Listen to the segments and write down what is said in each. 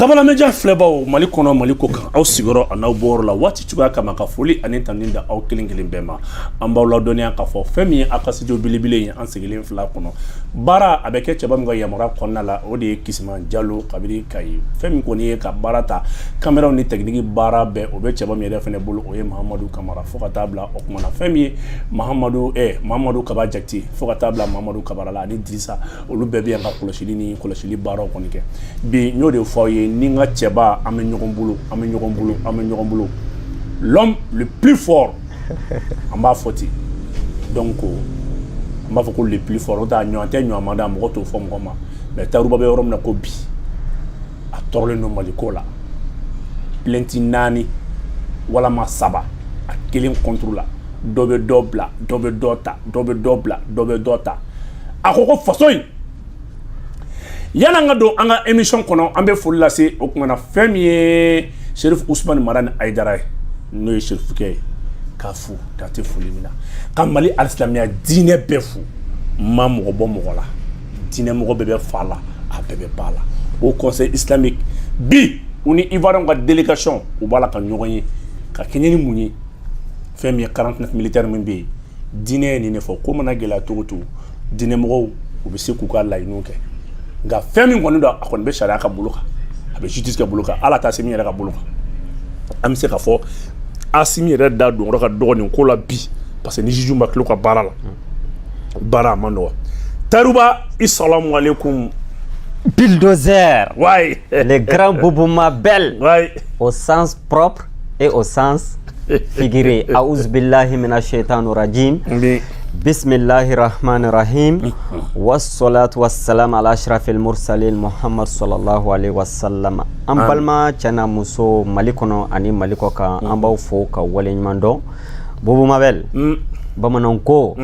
Kabala media filɛbaw Mali kɔnɔ Mali ko kan aw sigiyɔrɔ a n'aw bɔyɔrɔ la waati cogoya kama ka foli ani tani da aw kelen kelen bɛɛ ma an b'aw ladɔnniya k'a fɔ fɛn min ye aw ka studio belebele ye an sigilen fila kɔnɔ baara a bɛ kɛ cɛba min ka yamaruya kɔnɔna la o de ye Kisiman Jalo kabini Kayi fɛn min kɔni ye ka baara ta caméra ni technique baara bɛɛ o bɛ cɛba min yɛrɛ fɛnɛ bolo o ye Mahamadu Kamara fo ka taa bila o kuma na fɛn min ye Mahamadu Kaba Jakite fo ka taa bila Mahamadu Kabara la ani Dirisa olu bɛɛ bɛ yan ka kɔlɔsili ni kɔlɔsili baaraw kɔni kɛ bi n'o de fɔ ye ni nga cɛba an bɛ ɲɔgɔn bolo l'homme le plus fort an b'a fɔ ten donc an b'a fɔ ko le plus fort o t'a ɲɔgɔn tɛ ɲɔgɔn ma da mɔgɔ t'o fɔ mɔgɔ ma mais Taruba bɛ yɔrɔ min na ko bi a tɔrɔlen don Mali ko la plainte 4 walama 7 a kelen contre la dɔ bɛ dɔ bila dɔ bɛ dɔ ta dɔ bɛ dɔ bila dɔ bɛ dɔ ta a ko faso in yana nga don an ka émission kɔnɔ an bɛ foli lase o kuma na fɛn min ye Cherif Ousmane Marani Aidara ye n'o ye Cherif kɛ k'a fo k'a tɛ foli min na ka Mali alisilamɛya diinɛ bɛɛ fo ma mɔgɔ bɔ mɔgɔ la diinɛ mɔgɔ bɛɛ bɛ fa la a bɛɛ bɛ ba la au conseil islamique bi u ni Ivoirien ka délégation u b'a la ka ɲɔgɔn ye ka kɛɲɛ ni mun ye fɛn min ye 49 militaire min bɛ yen diinɛ ye nin de fɔ ko mana gɛlɛya cogo o cogo diinɛ mɔgɔw u bɛ se k'u ka laɲiniw kɛ nka fɛn min kɔni don a kɔni bɛ sariya ka bolo kan a bɛ justice ka bolo kan ala ta se min yɛrɛ ka bolo kan an bɛ se ka fɔ Asimi yɛrɛ da don yɔrɔ ka dɔgɔ nin ko la bi parce que ni juge ma kilo ka baara la baara a man nɔgɔ Taruba assalamu alaikum bulldozer ouais le grand Boubou Mabel ouais au sens propre et au sens figuré a'udhu billahi minash shaitanir rajim bismillahir rahmanir rahim wassalatu wassalamu ala ashrafil mursalin Muhammad sallallahu alaihi wasallam an balma cɛna muso Mali kɔnɔ ani Mali kɔ kan an b'aw fo ka wale ɲuman dɔn Boubou Mabel bamanan ko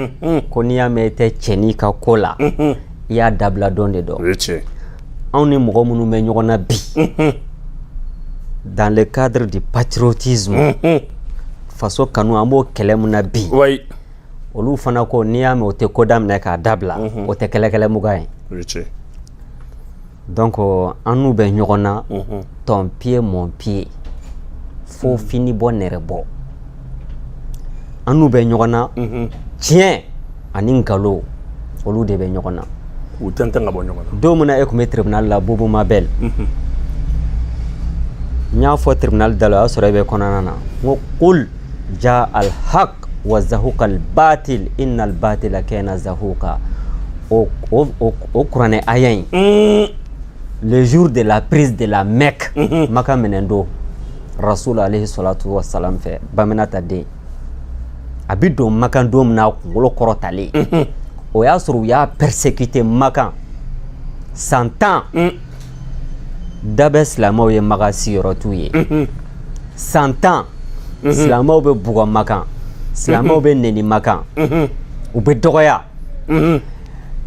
ko n'i y'a mɛn i tɛ cɛni ka ko la i y'a dabila dɔn de dɔn anw ni mɔgɔ minnu bɛ ɲɔgɔn na bi dans le cadre du patriotisme faso kanu an b'o kɛlɛ mun na bi olu fana ko n'i y'a mɛn o tɛ ko daminɛ k'a dabila o tɛ kɛlɛkɛlɛ muga ye donc an n'u bɛ ɲɔgɔn na ton pied mon pied fo fini bɔ nɛrɛ bɔ an n'u bɛ ɲɔgɔn na tiɲɛ ani nkalon olu de bɛ ɲɔgɔn na u tɛntɛn ka bɔ ɲɔgɔn na don min na e tun bɛ tribunal la Boubou Mabel n y'a fɔ tribunal da la o y'a sɔrɔ e bɛ kɔnɔna na n ko qul ja al haq wa zahuqa al batil inna al batila kana zahuqa o kuranɛ aya in le jour de la prise de la Mecque Maka minɛn don Rasul alayhi salatu wa salam fɛ Baminata den a bi don Maka don min na a kunkolo kɔrɔtalen o y'a sɔrɔ u y'a persécuté Maka 100 ans da bɛ silamɛw ye Maka siyɔrɔ t'u ye 100 ans silamɛw bɛ bugɔ Maka silamɛw bɛ nɛni Maka u bɛ dɔgɔya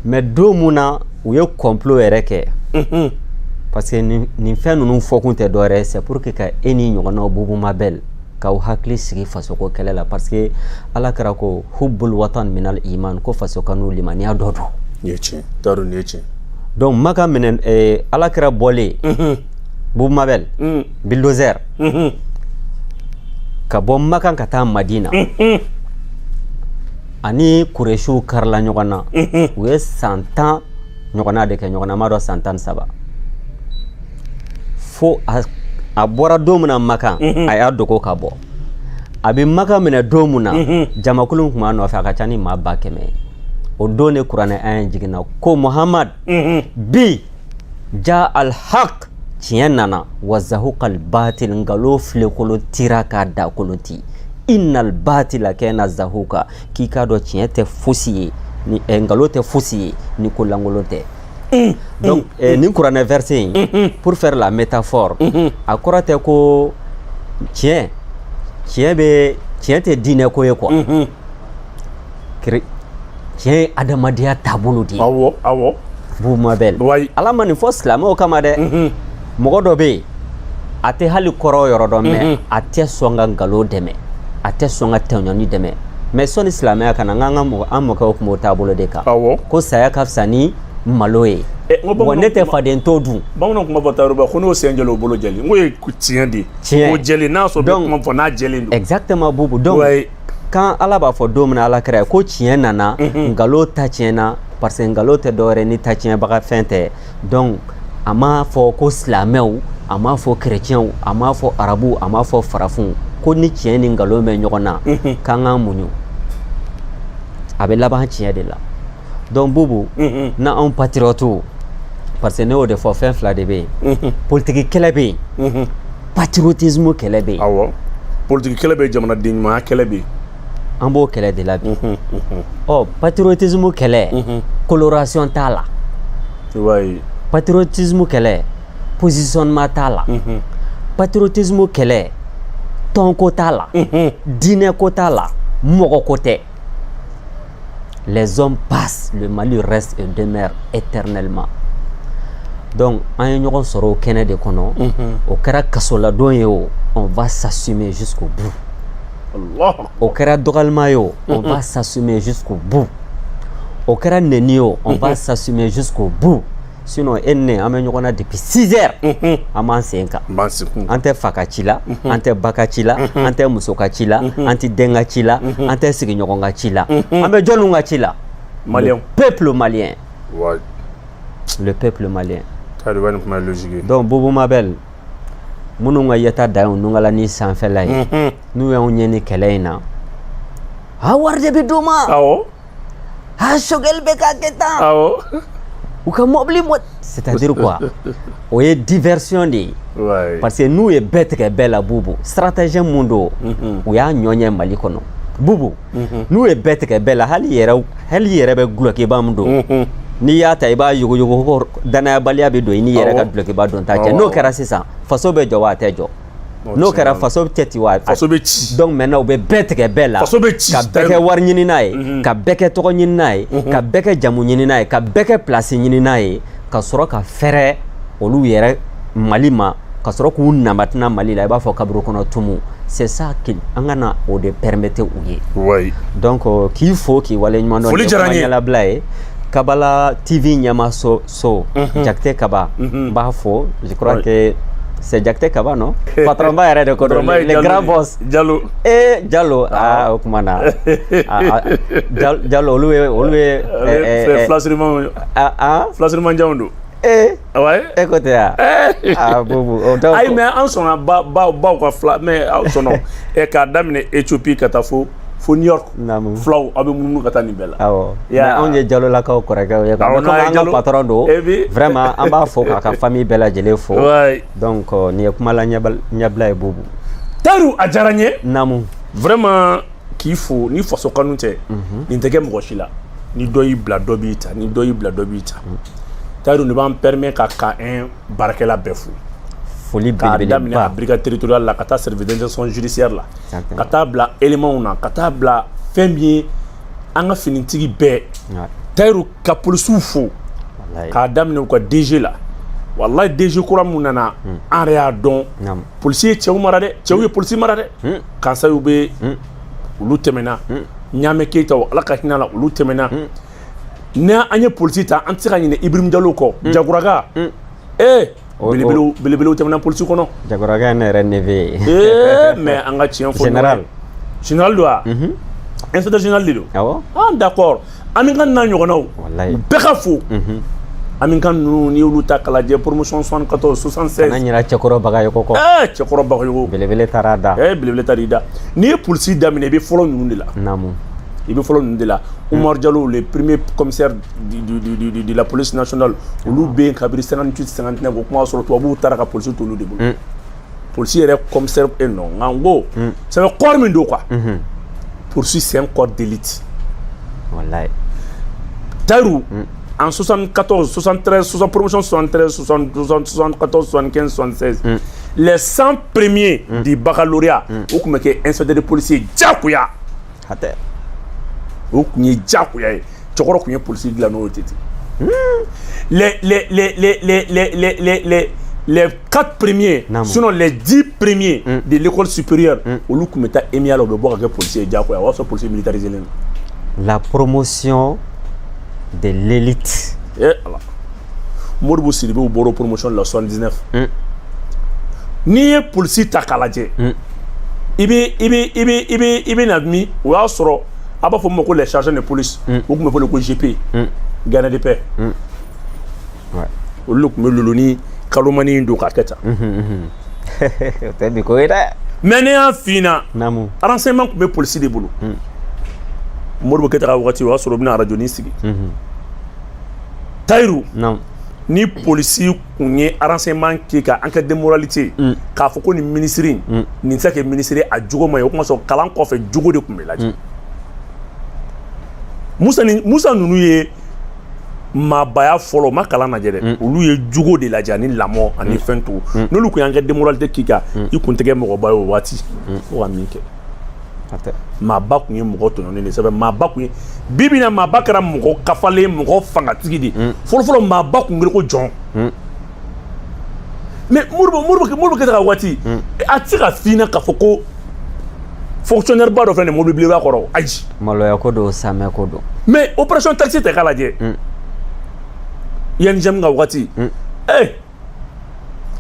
mais don mun na u ye complot yɛrɛ kɛ parce que nin fɛn ninnu fɔkun tɛ dɔwɛrɛ c'est pour que ka e ni ɲɔgɔnnaw Boubou Mabel k'aw hakili sigi fasoko kɛlɛ la parce que ala kɛra ko hubbul watan minal iman ko faso kanu limaniya dɔ don ni tiɲɛ t'a dɔn ni ye tiɲɛ donc Maka minɛn ala kɛra bɔlen Boubou Mabel bulldozer ka bɔ Maka ka taa Madina ani Kureshiw karila ɲɔgɔn na u ye 110 ɲɔgɔnna de kɛ ɲɔgɔnna ma dɔ 117 fo a bɔra don min na Maka a y'a dogo ka bɔ a bɛ Maka minɛ don min na jamakulu tun b'a nɔfɛ a ka ca ni maa 100,000 o don de kuranɛ aya jiginna ko Muhammad bi ja al haq tiɲɛ nana wa zahuqa al batil ngalon filekolo tira k'a da koloti innal batila kana zahuqa k'i k'a dɔn tiɲɛ tɛ fosi ye ni ngalon tɛ fosi ye ni ko lankolon tɛ donc nin kuranɛ verset in pour faire la métaphore a kɔrɔ tɛ ko tiɲɛ tɛ diinɛ ko ye quoi tiɲɛ adamadenya taabolo de ye awɔ Boubou Mabel ala ma nin fɔ silamɛw kama dɛ mɔgɔ dɔ bɛ yen a tɛ hali kɔrɔ yɔrɔ dɔn mais a tɛ sɔn ka nkalon dɛmɛ a tɛ sɔn ka tɔɲɔni dɛmɛ mais sɔni silamɛya kana an mɔkɛw tun b'o taabolo de kan ko saya ka fisa ni malo ye wa ne tɛ faden to dun bamananw kuma fɔ Tayiru ba ko n'o sen jɛlen o bolo jɛlen n ko ye tiɲɛ de ye ko jɛlen n'a sɔrɔ bɛ kuma fɔ n'a jɛlen don exactement Boubou donc quand Ala b'a fɔ don min na Ala kira ko tiɲɛ nana nkalon ta tiɲɛna parce que nkalon tɛ dɔwɛrɛ ni ta tiɲɛbaga fɛn tɛ donc a m'a fɔ ko silamɛw a m'a fɔ chrétiens a m'a fɔ arabuw a m'a fɔ farafinw ko ni tiɲɛ ni nkalon bɛ ɲɔgɔn na k'an k'an muɲu a bɛ laban tiɲɛ de la donc Boubou na anw patriotes parce que ne y'o de fɔ fɛn fila de bɛ yen politique kɛlɛ bɛ yen patriotisme kɛlɛ bɛ yen awɔ politique kɛlɛ bɛ yen jamanaden ɲumanya kɛlɛ bɛ yen an b'o kɛlɛ de la bi patriotisme kɛlɛ coloration t'a la patriotisme kɛlɛ positionnement t'a la patriotisme kɛlɛ tɔnko t'a la diinɛ ko t'a la mɔgɔ ko tɛ les hommes passent le Mali reste et demeure éternellement donc an ye ɲɔgɔn sɔrɔ o kɛnɛ de kɔnɔ o kɛra kasoladon ye o on va s'assumer jusqu'au bout o kɛra dɔgɔlima ye o on va s'assumer jusqu'au bout o kɛra nɛni ye o on va s'assumer jusqu'au bout sinon e ni ne an bɛ ɲɔgɔn na depuis 6 heures an b'an sen kan an tɛ fa ka ci la an tɛ ba ka ci la an tɛ muso ka ci la an tɛ den ka ci la an tɛ sigiɲɔgɔn ka ci la an bɛ jɔnniw ka ci la le peuple malien le peuple malien donc Boubou Mabel minnu ka yeta dan ye nungala ni sanfɛla ye n'u y'anw ɲɛ ni kɛlɛ in na a wari de bɛ d'u ma a sogɛli bɛ k'a kɛ tan u ka mobili c'est-à-dire quoi o ye diversion de ye parce que n'u ye bɛɛ tigɛ bɛɛ la Boubou stratégie mun don u y'a ɲɔɲɛ Mali kɔnɔ Boubou n'u ye bɛɛ tigɛ bɛɛ la hali yɛrɛ bɛ gulokiba mun don n'i y'a ta i b'a yogoyogo ko danayabaliya bɛ don i n'i yɛrɛ ka dulokiba don ta cɛ n'o kɛra sisan faso bɛ jɔ wa a tɛ jɔ n'o kɛra faso tɛ ci wa faso bɛ ci donc maintenant u bɛ bɛɛ tigɛ bɛɛ la faso bɛ ci ka bɛɛ kɛ wari ɲini n'a ye ka bɛɛ kɛ tɔgɔ ɲini n'a ye ka bɛɛ kɛ jamu ɲini n'a ye ka bɛɛ kɛ place ɲini n'a ye ka sɔrɔ ka fɛrɛ olu yɛrɛ Mali ma ka sɔrɔ k'u namatina Mali la i b'a fɔ kaburu kɔnɔ tumu c'est ça an ka na o de permettre u ye donc k'i fo k'i waleɲuman dɔn ɲɛlabila ye Kabala TV ɲɛma so Jakite Kaba n b'a fɔ je crois que c'est Jakite Kaba non patron ba yɛrɛ de ko don le grand boss Diallo Diallo o kuma na Diallo olu ye flasirima janw don e ko tɛ ya Boubou ayi mais an sɔnna baw ka fila mais aw sɔnna k'a daminɛ Éthiopie ka taa fo New York fulaw aw bɛ munumunu ka taa nin bɛɛ la awɔ mais anw ye Diallolakaw kɔrɔkɛw ye comme an ka patron don vraiment an b'a fɔ k'a ka famille bɛɛ lajɛlen fo donc nin ye kuma la ɲɛbila ye Boubou Tayiru a diyara n ye vraiment k'i fo ni faso kanu tɛ nin tɛ kɛ mɔgɔ si la ni dɔ y'i bila dɔ b'i ta ni dɔ y'i bila dɔ b'i ta Tayiru ne b'an permet ka K1 baarakɛla bɛɛ fo foli belebeleba k'a daminɛ a brigade territoriale la ka taa service d'intervention judiciaire la ka taa bila éléments na ka taa bila fɛn min ye an ka finitigi bɛɛ Tayiru ka polisiw fo k'a daminɛ u ka DG la wallahi DG kura mun nana an yɛrɛ y'a dɔn polisi ye cɛw mara dɛ cɛw ye polisi mara dɛ kansayiw bɛ olu tɛmɛna Ɲame Keyitaw Ala ka hinɛ la olu tɛmɛna ni an ye polisi ta an tɛ se ka ɲinɛ Ibrahim Diallo kɔ Jaguraga belebelew tɛmɛna polisi kɔnɔ Jaguraga ne yɛrɛ neve ye mais an ka tiɲɛ fɔ général don wa inspecteur général de don d'accord an min ka na ɲɔgɔnnaw bɛɛ ka fo an min ka ninnu n'i y'olu ta k'a lajɛ promotion 74 76 kana ɲinɛ Cɛkɔrɔ Bagayogo kɔ Cɛkɔrɔ Bagayogo belebele taara da belebele taara i da n'i ye polisi daminɛ i bɛ fɔlɔ ninnu de la i bɛ fɔlɔ ninnu de la Oumar Diallo le premier commissaire de la police nationale olu bɛ yen kabiri 58 59 o kuma sɔrɔ tubabuw taara ka polisi to olu de bolo polisi yɛrɛ commissaire non nka n ko ça fait corps min don quoi polisi c'est un corps d'élite wallahi Tayiru en 74 73 promotion 73 72 74 75 76 les 100 premiers du baccalauréat o tun bɛ kɛ inspecteur de police ye diyagoya o tun ye diyagoya ye Cɛkɔrɔ tun ye polisi dilan n'o ye ten les 4 premiers sinon les 10 premiers de l'école supérieure olu tun bɛ taa EMIA la u bɛ bɔ ka kɛ polisi ye diyagoya o y'a sɔrɔ polisi militarisé len don la promotion de l'élite Modibo Sidibé u bɔra promotion la 79 n'i ye polisi ta k'a lajɛ i bɛ na min o y'a sɔrɔ a b'a fɔ ma ko les chargeurs de police o tun bɛ fɔ ko GP gardien de paix olu tun bɛ luluni kalomani in don k'a kɛ tan o tɛ bi ko ye dɛ mais ne y'a f'i ɲɛna naamu renseignement tun bɛ polisi de bolo Modibo Keita ka wagati o y'a sɔrɔ u bɛna radio sigi Tayiru ni polisi kun ye renseignement kɛ ka enquête de moralité k'a fɔ ko nin ministre nin tɛ se ka kɛ ministre a jogo ma ye o kuma sɔrɔ kalan kɔfɛ jogo de tun bɛ lajɛ Musa ninnu ye maabaya fɔlɔ ma kalan lajɛ dɛ olu ye jogo de lajɛ ani lamɔ ani fɛn to n'olu kun y'enquête de moralité k'i kan i kun tɛ kɛ mɔgɔba ye o waati fo ka min kɛ maaba kun ye mɔgɔ tɔɲɔnen de sɛbɛn maaba kun ye bi bi in na maaba kɛra mɔgɔ kafalen mɔgɔ fangatigi de fɔlɔfɔlɔ maaba kun wele ko jɔn mais Modibo Keita ka waati a tɛ se ka f'i ɲɛna k'a fɔ ko fonctionnaire ba dɔ filɛ nin ye mobili bilenba kɔrɔ ayi maloya ko don samɛ ko don mais opération taxi tɛ k'a lajɛ INGM ka waati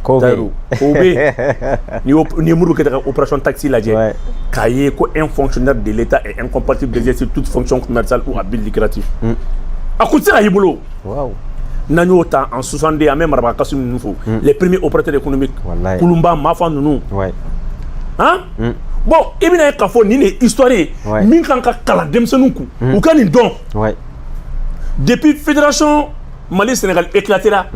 ko bɛ ni Modibo Keita ka opération taxi lajɛ k'a ye ko un fonctionnaire de l'État est incompatible d'exercer toute fonction commerciale ou à but lucratif a kun tɛ se ka y'i bolo n'an y'o ta en 62 an bɛ Maraba Kasum ninnu fo les premiers opérateurs économiques Kulumba Mafa ninnu bon i bɛna ye k'a fɔ nin de ye histoire ye min kan ka kalan denmisɛnninw kun u ka nin dɔn depuis fédération Mali Sénégal éclatera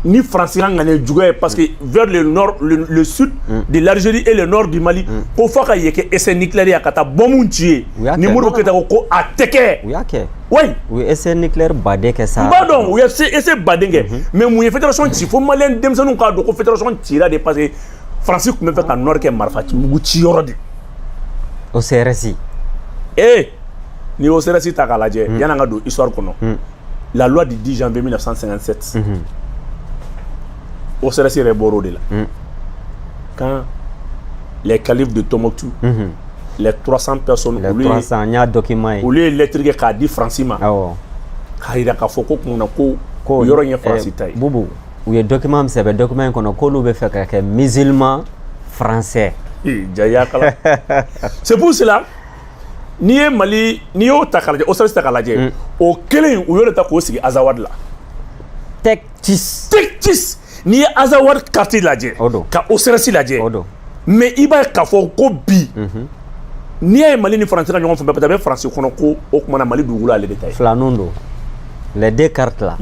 ni France kan ŋaniya juguya ye parce que vers le nord le sud de l'Algérie et le nord du Mali ko fɔ ka ye kɛ essai nucléaire ye ka taa bombe ci ye ni Modibo Keita ko a tɛ kɛ u y'a kɛ u ye essai nucléaire baden kɛ sa n b'a dɔn u ye essai baden kɛ mais mun ye fédération ci fo maliyɛn denmisɛnninw k'a dɔn ko fédération cira de parce que France tun bɛ fɛ ka nord kɛ marifa mugu ci yɔrɔ de o CRS ni y'o CRS ta k'a lajɛ yan'an ka don histoire kɔnɔ la loi du 10 janvier 1957 o CRS yɛrɛ bɔra o de la quand les califes de Tombouctou les 300 personnes olu ye lettre kɛ k'a di France ma k'a jira k'a fɔ ko kunna ko yɔrɔ in ye France ta ye Bubu u ye document min sɛbɛn document in kɔnɔ k'olu bɛ fɛ ka kɛ musulman français jaya kala c'est pour cela n'i y'o ta k'a lajɛ o CRS ta k'a lajɛ o kelen u y'o de ta k'o sigi Azawad la Tektis n'i ye Azawad quartier lajɛ ka o CRS lajɛ mais i b'a ye k'a fɔ ko bi n'i y'a ye Mali ni France ka ɲɔgɔn fɛ peut-être a bɛ France kɔnɔ ko o kumana Mali dugukolo ale de ta ye filaninw don les deux cartes là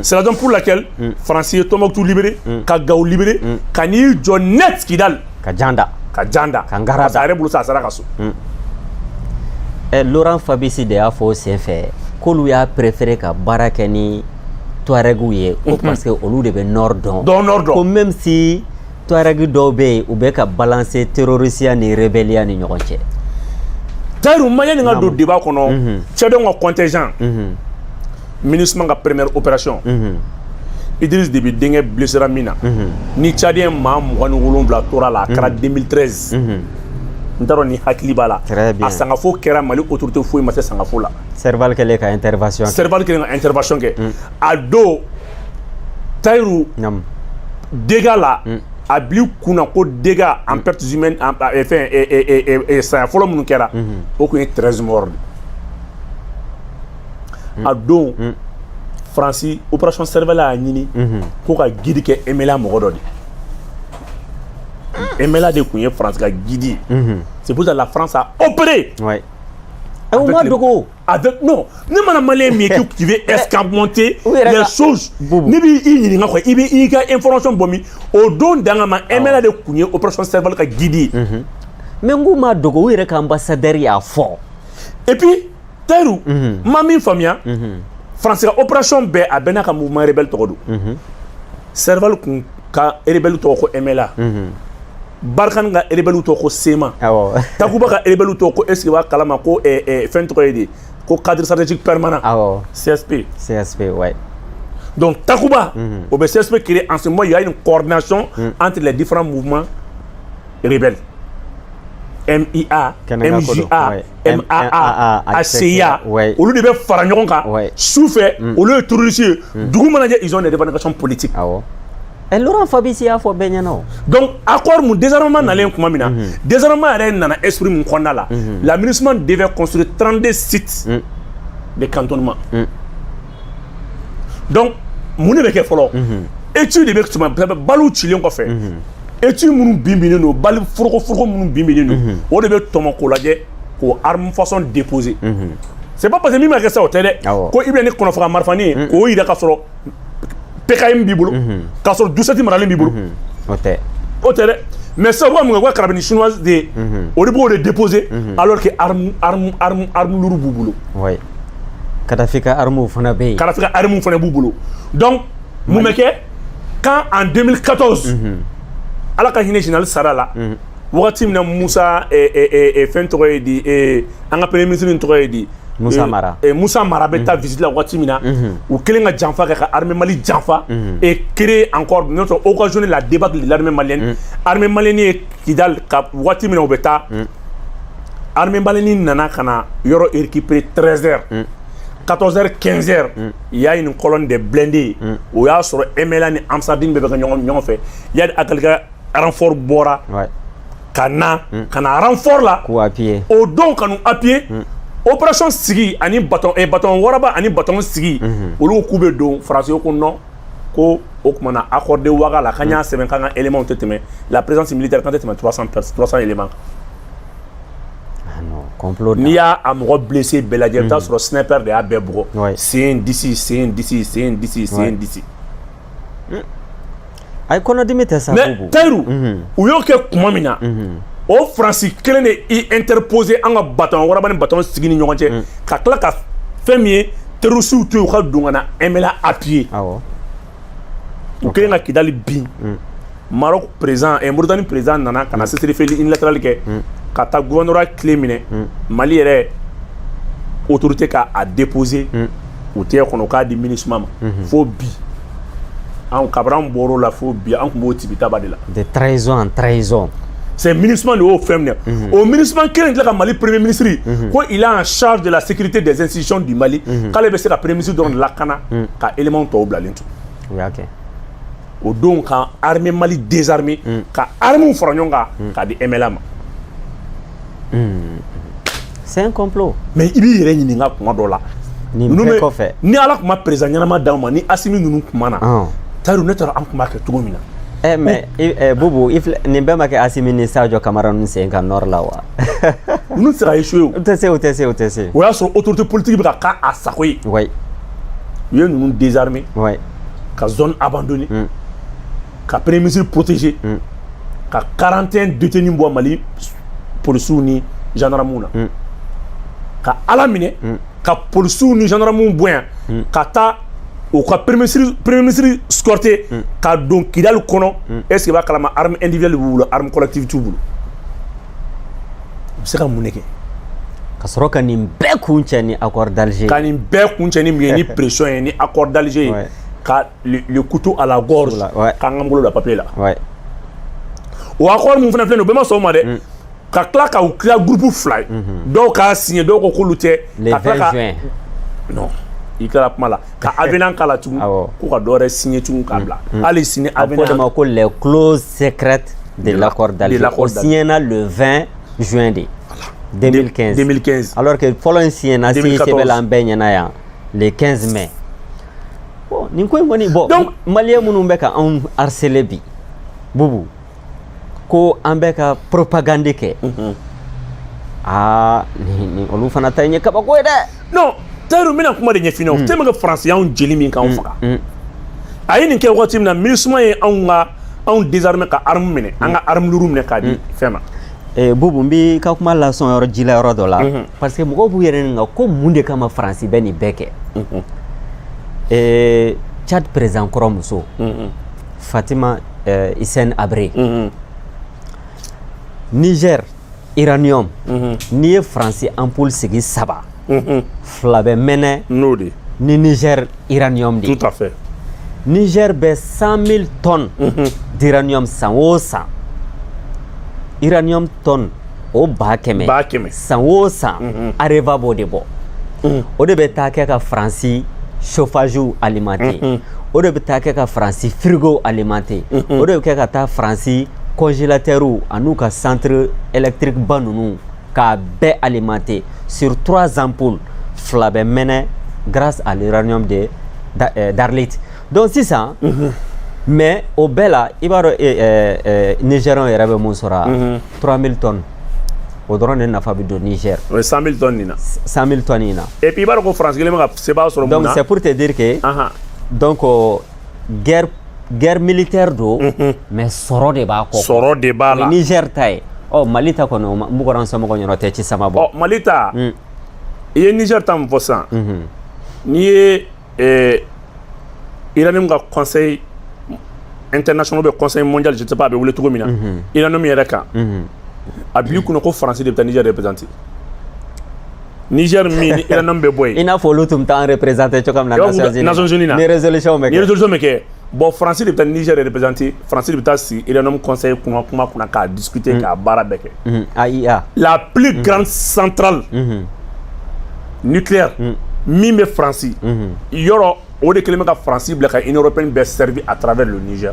c'est la raison pour laquelle France ye Tombouctou libéré ka Gao libéré ka n'i jɔ net Kidal ka Janda ka Ngarada parce que a yɛrɛ bolo sa a sera ka so Laurent Fabius de y'a fɔ o senfɛ k'olu y'a préféré ka baara kɛ ni Touaregiw ye ko parce que olu de bɛ nord dɔn ko même si Touaregi dɔw bɛ yen u bɛ ka balancer terrorisia ni rébellion ni ɲɔgɔn cɛ Tayiru maliyɛn nin ka don débat kɔnɔ cɛdenw ka contingent MINUSMA ka première opération Idriss Déby denkɛ blessera min na ni Tchadien maa 27 tora la a kɛra 2013 n t'a dɔn ni hakili b'a la a sangafo kɛra Mali autorité foyi ma se sangafo la Serval kɛlen ka intervention kɛ a don Tayiru dégâts la a bil'i kunna ko dégâts en pertes humaines saya fɔlɔ minnu kɛra o tun ye 13 morts a don France opération Serval y'a ɲini ko ka guide kɛ MLA mɔgɔ dɔ de MLA de tun ye France ka guide ye c'est pour ça la France a opéré non ne mana maliyɛn min ye qui veut escamoter les choses ne b'i ɲininka quoi i b'i ka information bɔ min o don danga ma MLA de tun ye opération Serval ka guide ye mais n ko ma dogo u yɛrɛ ka ambassadeur y'a fɔ et puis Tayiru ma min faamuya France ka opération bɛɛ a bɛɛ n'a ka mouvement rebelle tɔgɔ don Serval kun ka rebelle tɔgɔ ko MLA Barkhane ka rebelle tɔgɔ ko SEMA Takuba ka rebelle tɔgɔ ko est ce que b'a kalama ko fɛn tɔgɔ ye de ko cadre stratégique permanent CSP ouais donc Takuba o bɛ CSP créé en ce moment il y a une coordination entre les différents mouvements rebelles MIA, MJA, MAA, ACA, au lieu de faire souffle, au lieu de tourner, ils ont des revendications politiques. Et Laurent Fabius a fait Benyano. Donc, accord mon désarmement n'allait pas m'amener. Désarmement est un esprit mon condala. L'administration devait construire 32 sites de cantonnement. Donc, mon évêque est follow. Étude de bêtement, balou chilien qu'on fait. Étude mon bimbino, balou fourgo mon bimbino. On devait tomber collagé pour arme façon déposée. C'est pas parce que m'a ça au télé. Quand il vient qu'on a fait un marfani, où il a cassé. PKM bibulu ka sɔrɔ dusɛti maralen b'i bolo o tɛ dɛ mais sabu ka mun kɛ ko karabini chinoise de o de b'o de déposer alors que arme lourd b'u bolo Kadhafi ka arme fana bɛ yen Kadhafi ka arme fana b'u bolo donc mun bɛ kɛ quand en 2014 ala ka hinɛ général Sara la wagati min na Musa fɛn tɔgɔ ye di an ka premier ministre tɔgɔ ye di Moussa Mara bɛ taa visite la wagati min na u kelen ka janfa kɛ ka armée Mali janfa et créer encore notre occasionner la débâcle de l'armée malienne armée malienne ye Kidal ka wagati min na u bɛ taa armée malienne nana ka na yɔrɔ récupérer 13h 14h 15h il y a une colonne de blindés o y'a sɔrɔ MLA ni Amsadine bɛ ka ɲɔgɔn fɛ yani a ka renfort bɔra ka na renfort la k'u appuyer o don ka n'u appuyer opération sigi ani bâton waraba ani bâton sigi olu k'u bɛ don faransi ko non ko o kuma na accordé waga la kan y'a sɛbɛn kan ka éléments tɛ tɛmɛ la présence militaire kan tɛ tɛmɛ 300 éléments complot n'i y'a a mɔgɔ blessé bɛɛ lajɛ i bɛ taa sɔrɔ sniper de y'a bɛɛ bugɔ sen disi ay kɔnɔdimi tɛ sa mais Tayiru u y'o kɛ kuma min na o Faransi kelen de interposé an ka bâton waraba ni bâton sigi ni ɲɔgɔn cɛ ka tila ka fɛn min ye terroristes to yen u ka don ka na MLA appuyer u kelen ka Kidali bin Maroc président Mauritanie président nana ka na cessez-le-feu unilatéral kɛ ka taa gouvernorat clé minɛ Mali yɛrɛ autorité ka a déposé u tɛgɛ kɔnɔ k'a di MINUSMA ma fo bi an kabran bɔr'o la fo bi an tun b'o tibitaba de la de trahison en trahison. C'est MINUSMA de haut féminin. Au MINUSMA, quel est le premier ministre quand il est en charge de la sécurité des institutions du Mali, quand il est le premier ministre de la Cana, quand élément au Blalinto. Oui, ok. Au donc, quand l'armée Mali désarmée, quand l'armée Franyonga, quand des MLM. C'est un complot. Mais il y a rien qui est là. Ni ala kuma président ɲanama d'anw ma ni Assimi ninnu kuma na Tayiru ne taara an kuma kɛ cogo min na mais Boubou nin bɛɛ ma kɛ Assimi ni Sadio Camara ninnu sen kan nord la wa ninnu tɛ se ka échouer o tɛ se o y'a sɔrɔ autorité politique bɛ ka k'a sago ye u ye ninnu désarmer ka zone abandonnée ka premier ministre protégé ka 41 détenus bɔ Mali policiers ni gendarmes na ka ala minɛ ka policiers ni gendarmes bonya ka taa o ka premier ministre escorté ka don Kidali kɔnɔ est-ce que b'a kalama arme individuelle b'u bolo arme collective t'u bolo u bɛ se ka mun de kɛ ka sɔrɔ ka nin bɛɛ kun cɛ ni accord d'Alger ka nin bɛɛ kun cɛ ni mun ye ni pression ye ni accord d'Alger ye ka le couteau à la gorge k'an ka bolo la papier la o accord mun fana filɛ nin ye o bɛɛ ma sɔn o ma dɛ ka tila ka u tila groupe fila ye dɔw k'a signé dɔw ko k'olu tɛ le 20 juin non i kɛra kuma la ka avenant k'a la tugun ko ka dɔ wɛrɛ signé tugun k'a bila hali signé avenant a fɔ de ma ko les clauses secrètes de l'accord d'Alger o signéna le 20 juin de 2015 alors que fɔlɔ in signéna sɛbɛn la an bɛɛ ɲɛna yan le 15 mai bon nin ko in kɔni bon maliyɛn minnu bɛ ka anw harceler bi Boubou ko an bɛ ka propagande kɛ ni olu fana ta ɲɛ kabako ye dɛ non Tayiru mina kuma de ɲɛfin o tellement que France y'anw jeli min k'anw faga a ye nin kɛ waati min na MINUSMA ye anw désarmer ka arme minɛ an ka arme lourd minɛ k'a di fɛn ma Boubou n b'i ka kuma lasɔn yɔrɔ ji la yɔrɔ dɔ la parce que mɔgɔw b'u yɛrɛ ɲininka ko mun de kama France bɛ nin bɛɛ kɛ Tchad président kɔrɔ muso Fatima Hissène Habré Niger uranium n'i ye France ampoule sigi 3 fila bɛ mɛnɛ n'o de ni Niger uranium de tout à fait Niger bɛ 100 000 tonnes d'uranium san o san uranium tonne o 100,000 san o san Areva b'o de bɔ o de bɛ taa kɛ ka Faransi chauffage alimenter o de bɛ taa kɛ ka Faransi frigo alimenter o de bɛ kɛ ka taa Faransi congélateur an'u ka centre électrique ba ninnu k'a bɛɛ alimenter sur 3 ampoules 2 bɛ mɛnɛ grâce à l'uranium de d'Arlit. Donc sisan mais au bɛɛ la i b'a dɔn Nigériens yɛrɛ bɛ mun sɔrɔ 3000 tonnes o dɔrɔn de nafa bɛ don Niger. O ye 100 000 tonnes nin na. 100 000 tonnes nin na. Et puis i b'a dɔn ko France kelen bɛ ka sebaya sɔrɔ mun na. Donc c'est pour te dire que donc guerre militaire do mais sɔrɔ de b'a kɔ. Sɔrɔ de b'a la. Niger ta ye Mali ta kɔni n bugɔra n somɔgɔw ɲɛna o tɛ ci sama bɔ. Mali ta i ye Niger ta min fɔ sisan n'i ye Iranium ka conseil international bɛ conseil mondial je ne sais pas a bɛ wele cogo min na Iranium yɛrɛ kan a bil'i kunna ko Faransi de bɛ taa Niger représenter Niger min ni Iranium bɛ bɔ yen i n'a fɔ olu tun bɛ taa an représenter cogo min na Nations Unies na ni résolution bɛ kɛ bon Faransi de bɛ taa Niger représenter Faransi de bɛ taa sigi Iranium conseil kuma kunna k'a discuter k'a baara bɛɛ kɛ AIA la plus grande centrale nucléaire min bɛ Faransi yɔrɔ o de kelen bɛ ka Faransi bila ka Union européenne bɛɛ servir à travers le Niger.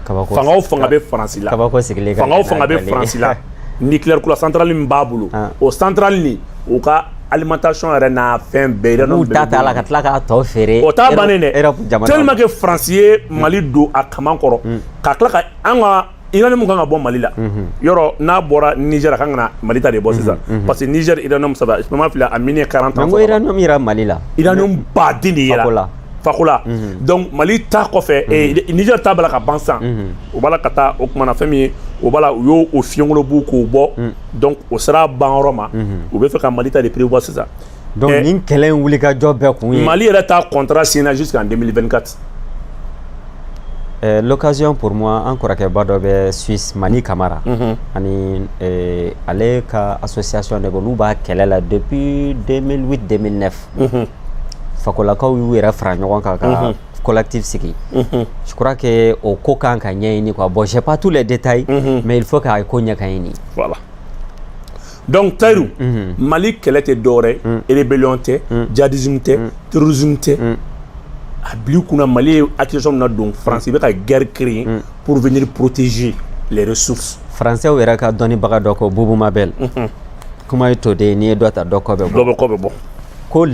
Fanga o fanga bɛ Faransi la. Fanga o fanga bɛ Faransi la. Nucléaire kula centrale min b'a bolo. O centrale nin o ka alimentation yɛrɛ n'a fɛn bɛɛ yɛrɛ n'o bɛɛ. N'u ta t'a la ka tila k'a tɔ feere. O t'a bannen dɛ. Tellement que Faransi ye Mali don a kaman kɔrɔ ka tila ka an ka Iranium kan ka bɔ Mali la yɔrɔ n'a bɔra Niger a kan ka na Mali ta de bɔ sisan parce que Niger Iranium saba je me filɛ a mine 40 ans. Ngo Iranium yira Mali la. Iranium baden de yira Fakola donc Mali ta kɔfɛ Niger ta bala ka ban san o bala ka taa o kuma na fɛn min ye o bala u y'o fiɲɛkolo b'u k'o bɔ donc o sera ban yɔrɔ ma u bɛ fɛ ka Mali ta de prévoir sisan donc nin kɛlɛ in wuli ka jɔ bɛɛ kun ye Mali yɛrɛ ta contrat signé jusqu'en 2024. L'occasion pour moi en kɔrɔkɛba dɔ bɛ Suisse Mani Camara ani ale ka association de olu b'a kɛlɛ la depuis 2008-2009 fakolakaw y'u yɛrɛ fara ɲɔgɔn kan ka collectif sigi je crois que o ko kan ka ɲɛɲini quoi bon j'ai pas tous les détails mais il faut ka ko ɲɛ ka ɲini voilà donc Tahirou Mali kɛlɛ tɛ dɔwɛrɛ rébellion tɛ djihadisme tɛ terrorisme tɛ a bil'i kunna Mali ye accusation min na don France bɛ ka guerre créer pour venir protéger les ressources. Français yɛrɛ ka dɔnnibaga dɔ ko Boubou Mabel kuma ye to de n'i ye dɔ ta dɔ kɔ bɛ bɔ ko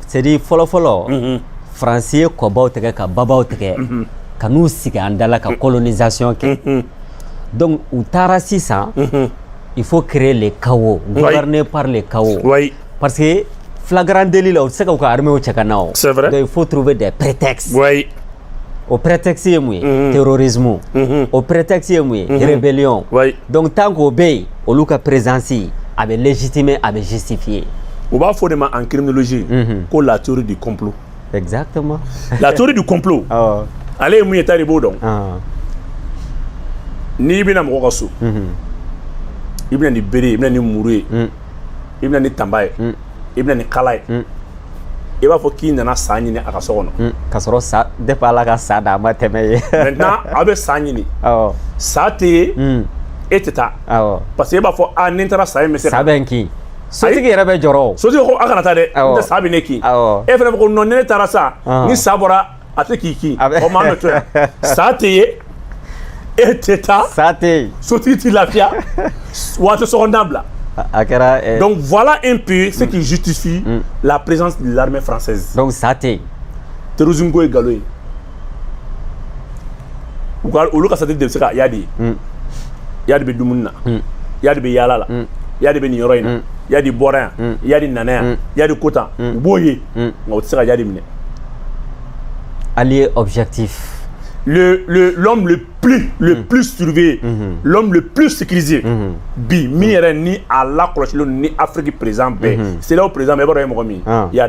c'est dire fɔlɔ France ye kɔbaw tigɛ ka babaw tigɛ ka n'u sigi an dala ka colonisation kɛ donc u taara sisan il faut créer les chaos gouverner par les chaos parce que flagrant délit là, on sait qu'on a armé au Tchakana. C'est vrai. Donc il faut trouver des prétextes. Oui. Au prétexte, il y a terrorisme. Au prétexte, il y a rébellion. Oui. Donc tant qu'on obéit, au lieu de présence, avec légitimé, avec justifié. On va faire en criminologie pour la théorie du complot. Exactement. La théorie du complot. Allez, moi, je suis donc. Ni bien am rokaso. Ibna ni bere, ibna ni mouroué. Ibna ni tambaye. Ibna ni kalaye. I b'a fɔ k'i nana sa ɲini a ka so kɔnɔ ka sɔrɔ sa depuis ala ka sa d'a ma tɛmɛ ye maintenant a bɛ sa ɲini sa tɛ ye e tɛ taa parce que e b'a fɔ a ni n taara sa ye mɛ se sa bɛ n kin sotigi yɛrɛ bɛ jɔrɔ o sotigi ko a kana taa dɛ n tɛ sa bɛ ne kin e fana bɛ ko non ni ne taara sa ni sa bɔra a tɛ k'i kin o maa bɛ to yan sa tɛ ye e tɛ taa sa tɛ yen sotigi tɛ lafiya wa a tɛ sokɔnɔna bila. Donc voilà un peu ce qui justifie la présence de l'armée française. Donc ça t'est. Terrorisme go egalo. Ou le cas de se ka yadi. Yadi be dumunna. Yadi be yala la. Yadi be nyoroina. Yadi borin. Yadi nanaya. Yadi kota. Boye. Ngo se ka yadi mine. Allié objectif. L'homme le plus surveillé, l'homme le plus sécurisé, bi minere ni ala kolosilo ni Afrique présent c'est là au présent mais bon mokomi ya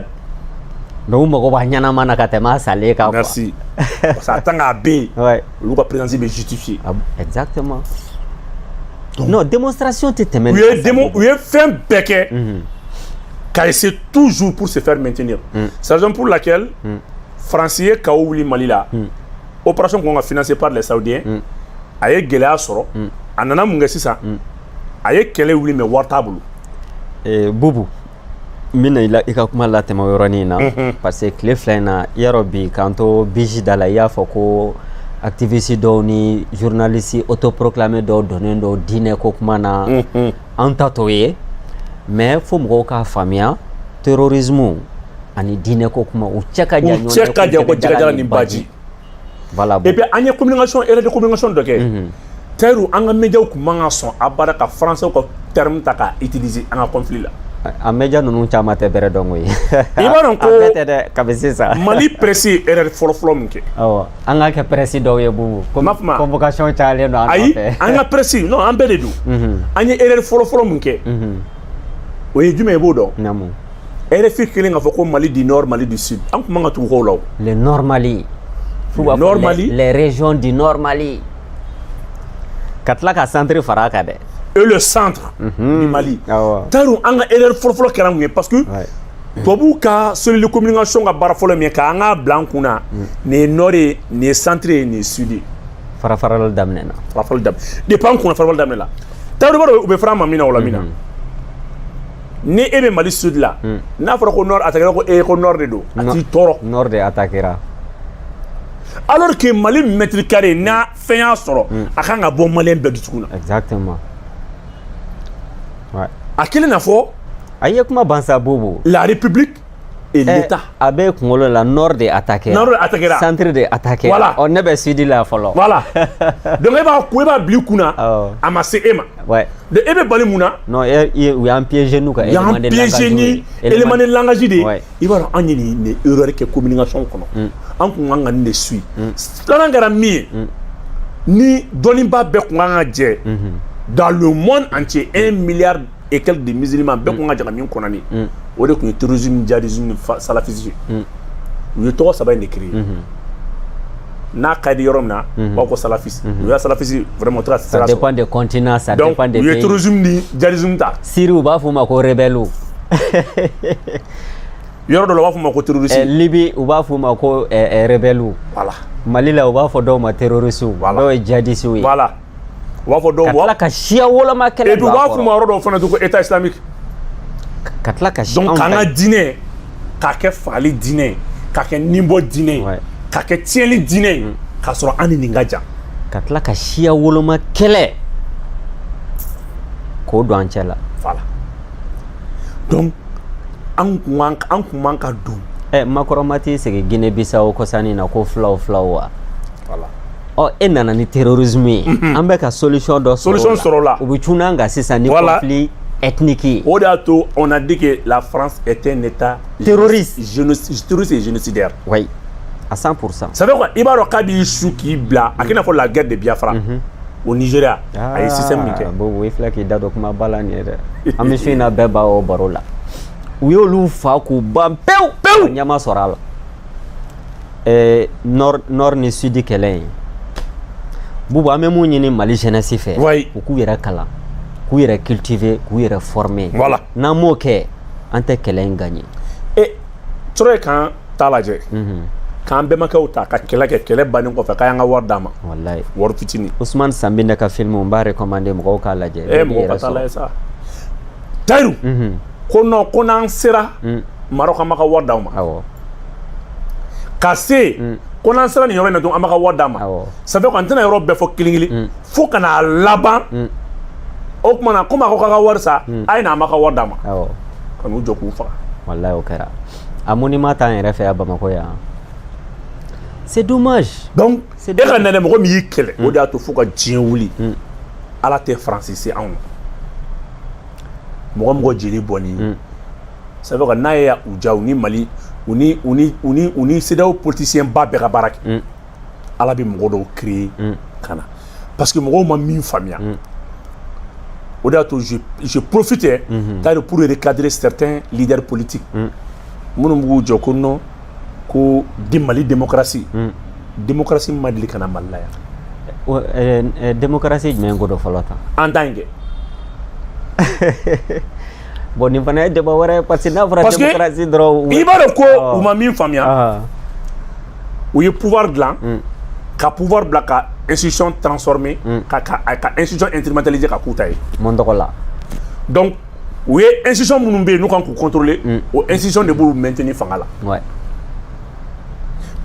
donc moko ba nyana mana katema salé ka merci ça tanga b ouais le ko présence be justifié exactement non démonstration te temen oui fait beke car c'est toujours pour se faire maintenir c'est la raison pour laquelle français ka ouli Mali là opération qu'on a financée par les Saoudiens a eu gɛlɛya sɔrɔ a nana mun kɛ sisan a ye kɛlɛ wuli mais wari t'a bolo Bubu min na i ka kuma latɛmɛ o yɔrɔnin na parce que tile fila in na yɔrɔ bi k'an to bisi da la i y'a fɔ ko activiste dɔw ni journaliste autoproclamé dɔw donnen dɔw diinɛ ko kuma na an ta t'o ye mais fo mɔgɔw k'a faamuya terrorisme ani diinɛ ko kuma u cɛ ka jan ɲɔgɔn cɛ ka jan ko jɛgɛjalan ni baji voilà et puis an ye communication erreur de communication dɔ kɛ Tayiru an ka médiaw kun man ka sɔn a baara ka français ka terme ta k'a utiliser an ka conflit la a média ninnu caman tɛ bɛrɛ dɔn koyi i b'a dɔn ko a bɛɛ tɛ dɛ kabi sisan Mali presse ye erreur fɔlɔ-fɔlɔ min kɛ awɔ an ka kɛ presse dɔw ye Bubu convocation cayalen don an ayi nɔfɛ an ka presse non an bɛɛ de don an ye erreur fɔlɔ-fɔlɔ min kɛ o ye jumɛn i b'o dɔn namu RFI kelen k'a fɔ ko Mali du Nord Mali du Sud an kun man ka tugu k'o la o le Nord Mali Nord Mali les régions du Nord Mali ka tila ka centre fara a kan dɛ et le centre du Mali awɔ Tayiru an ka erreur fɔlɔ-fɔlɔ kɛra mun ye parce que tubabuw ka cellule de communication ka baara fɔlɔ min ye k'an ka bila an kun na nin ye Nord ye nin ye centre ye nin ye Sud ye farafarali daminɛna farafarali daminɛ depuis an kunna farafarali daminɛ la Tayiru b'a dɔn u bɛ fara an ma min na o la min na ni e bɛ Mali Sud la n'a fɔra ko Nord attaquera ko ko Nord de don a t'i tɔɔrɔ Nord de attaquera alors que Mali mètre carré n'a fɛn y'a sɔrɔ a kan ka bɔ Malien bɛɛ dusukun na exactement ouais a kelen na fɔ a ye kuma ban sa Bubu la République et l'État a bɛ kunkolo la Nord de attaquera Nord de attaquera centre de attaquera voilà ne bɛ Sud la fɔlɔ voilà donc e b'a bila i kunna a ma se e ma ouais de e bɛ bali mun na non u y'an piégé n'u ka élément de langage de i b'a dɔn an ye nin erreur kɛ communication kɔnɔ an kun kan ka nin de suit filanan kɛra min ye ni dɔnniba bɛɛ kun kan ka jɛ dans le monde entier 1 milliard et quelques de musulmans bɛɛ kun ka jɛ ka min kɔnɔni o de kun ye terrorisme djihadisme ni salafisme u ye tɔgɔ saba in de créer n'a ka di yɔrɔ min na u b'a fɔ salafiste u y'a salafiste vraiment ça dépend des continents ça dépend des pays donc u ye terrorisme ni djihadisme ta Syrie u b'a fɔ o ma ko rebelle yɔrɔ dɔ la u b'a fɔ o ma ko terroriste Libye u b'a fɔ o ma ko rebelle voilà Mali la u b'a fɔ dɔw ma terroriste dɔw ye djihadiste ye voilà u b'a fɔ dɔw ka tila ka siya woloma kɛlɛ et puis u b'a fɔ o ma yɔrɔ dɔw fana ko état islamique ka tila ka donc k'an ka diinɛ k'a kɛ fagali diinɛ ye k'a kɛ ninbɔ diinɛ ye k'a kɛ tiɲɛli diinɛ ye k'a sɔrɔ an ni nin ka jan ka tila ka siya woloma kɛlɛ k'o don an cɛ la voilà donc an kun man ka don Makɔrɔ ma t'i sigi Guinée Bissau kɔsani na ko fulaw wa voilà e nana ni terrorisme ye an bɛ ka solution dɔ sɔrɔ la u bɛ cun an kan sisan ni conflit ethnique ye o de y'a to on a dit que la France est un état terroriste et génocidaire oui à 100%. Ça veut quoi? I b'a dɔn k'a b'i su k'i bila a k'i n'a fɔ la guerre de Biafra au Nigeria a ye système min kɛ. Bobo i filɛ k'i da don kuma bala nin ye dɛ an bɛ su in na bɛɛ b'a o baro la u y'olu fa k'u ban pewu pewu ka ɲɛma sɔrɔ a la nord ni sud kɛlɛ in Bubu an bɛ mun ɲini Mali jeunesse fɛ u k'u yɛrɛ kalan k'u yɛrɛ cultiver k'u yɛrɛ former voilà n'an m'o kɛ an tɛ kɛlɛ in gagner Traoré kan t'a lajɛ k'an bɛnbakɛw ta ka kɛlɛ kɛ kɛlɛ bannen kɔfɛ k'a y'an ka wari d'a ma wallahi wari fitinin Ousmane Sambinda ka film n b'a recommander mɔgɔw k'a lajɛ mɔgɔ ka taa lajɛ sa Tayiru ko non ko n'an sera Maroc an b'a ka wari d'aw ma awɔ ka se ko n'an sera nin yɔrɔ in na dɔrɔn an b'a ka wari d'a ma ça fait ko an tɛna yɔrɔ bɛɛ fɔ kelen kelen fo ka n'a laban o tuma na komi a ko k'a ka wari sa a ye na an b'a ka wari d'a ma ka n'u jɔ k'u faga wallahi o kɛra a monument t'an yɛrɛ fɛ yan Bamakɔ yan c'est dommage donc e ka nɛnɛ mɔgɔ min y'i kɛlɛ o de y'a to fo ka diɲɛ wuli ala tɛ faransise anw na mɔgɔ jeli bɔ ni ça fait que n'a ye u ja u ni Mali u ni CEDEAO politicien ba bɛɛ ka baara kɛ ala bɛ mɔgɔ dɔw créer ka na parce que mɔgɔw ma min faamuya o de y'a to je profite pour recadrer certains leaders politiques minnu b'u jɔ ko non ko Mali démocratie démocratie ma deli kana Mali la yan démocratie jumɛn ko dɔ fɔlɔ tan an t'an kɛ bon nin fana ye débat wɛrɛ ye parce que n'a fɔra démocratie dɔrɔn i b'a dɔn ko u ma min faamuya u ye pouvoir dilan ka pouvoir bila ka institution transformée ka institution instrumentalisée ka kuta ye mon dogola donc oui institution minnu be nous kan ku contrôler o institution de b'u maintenir fanga la ouais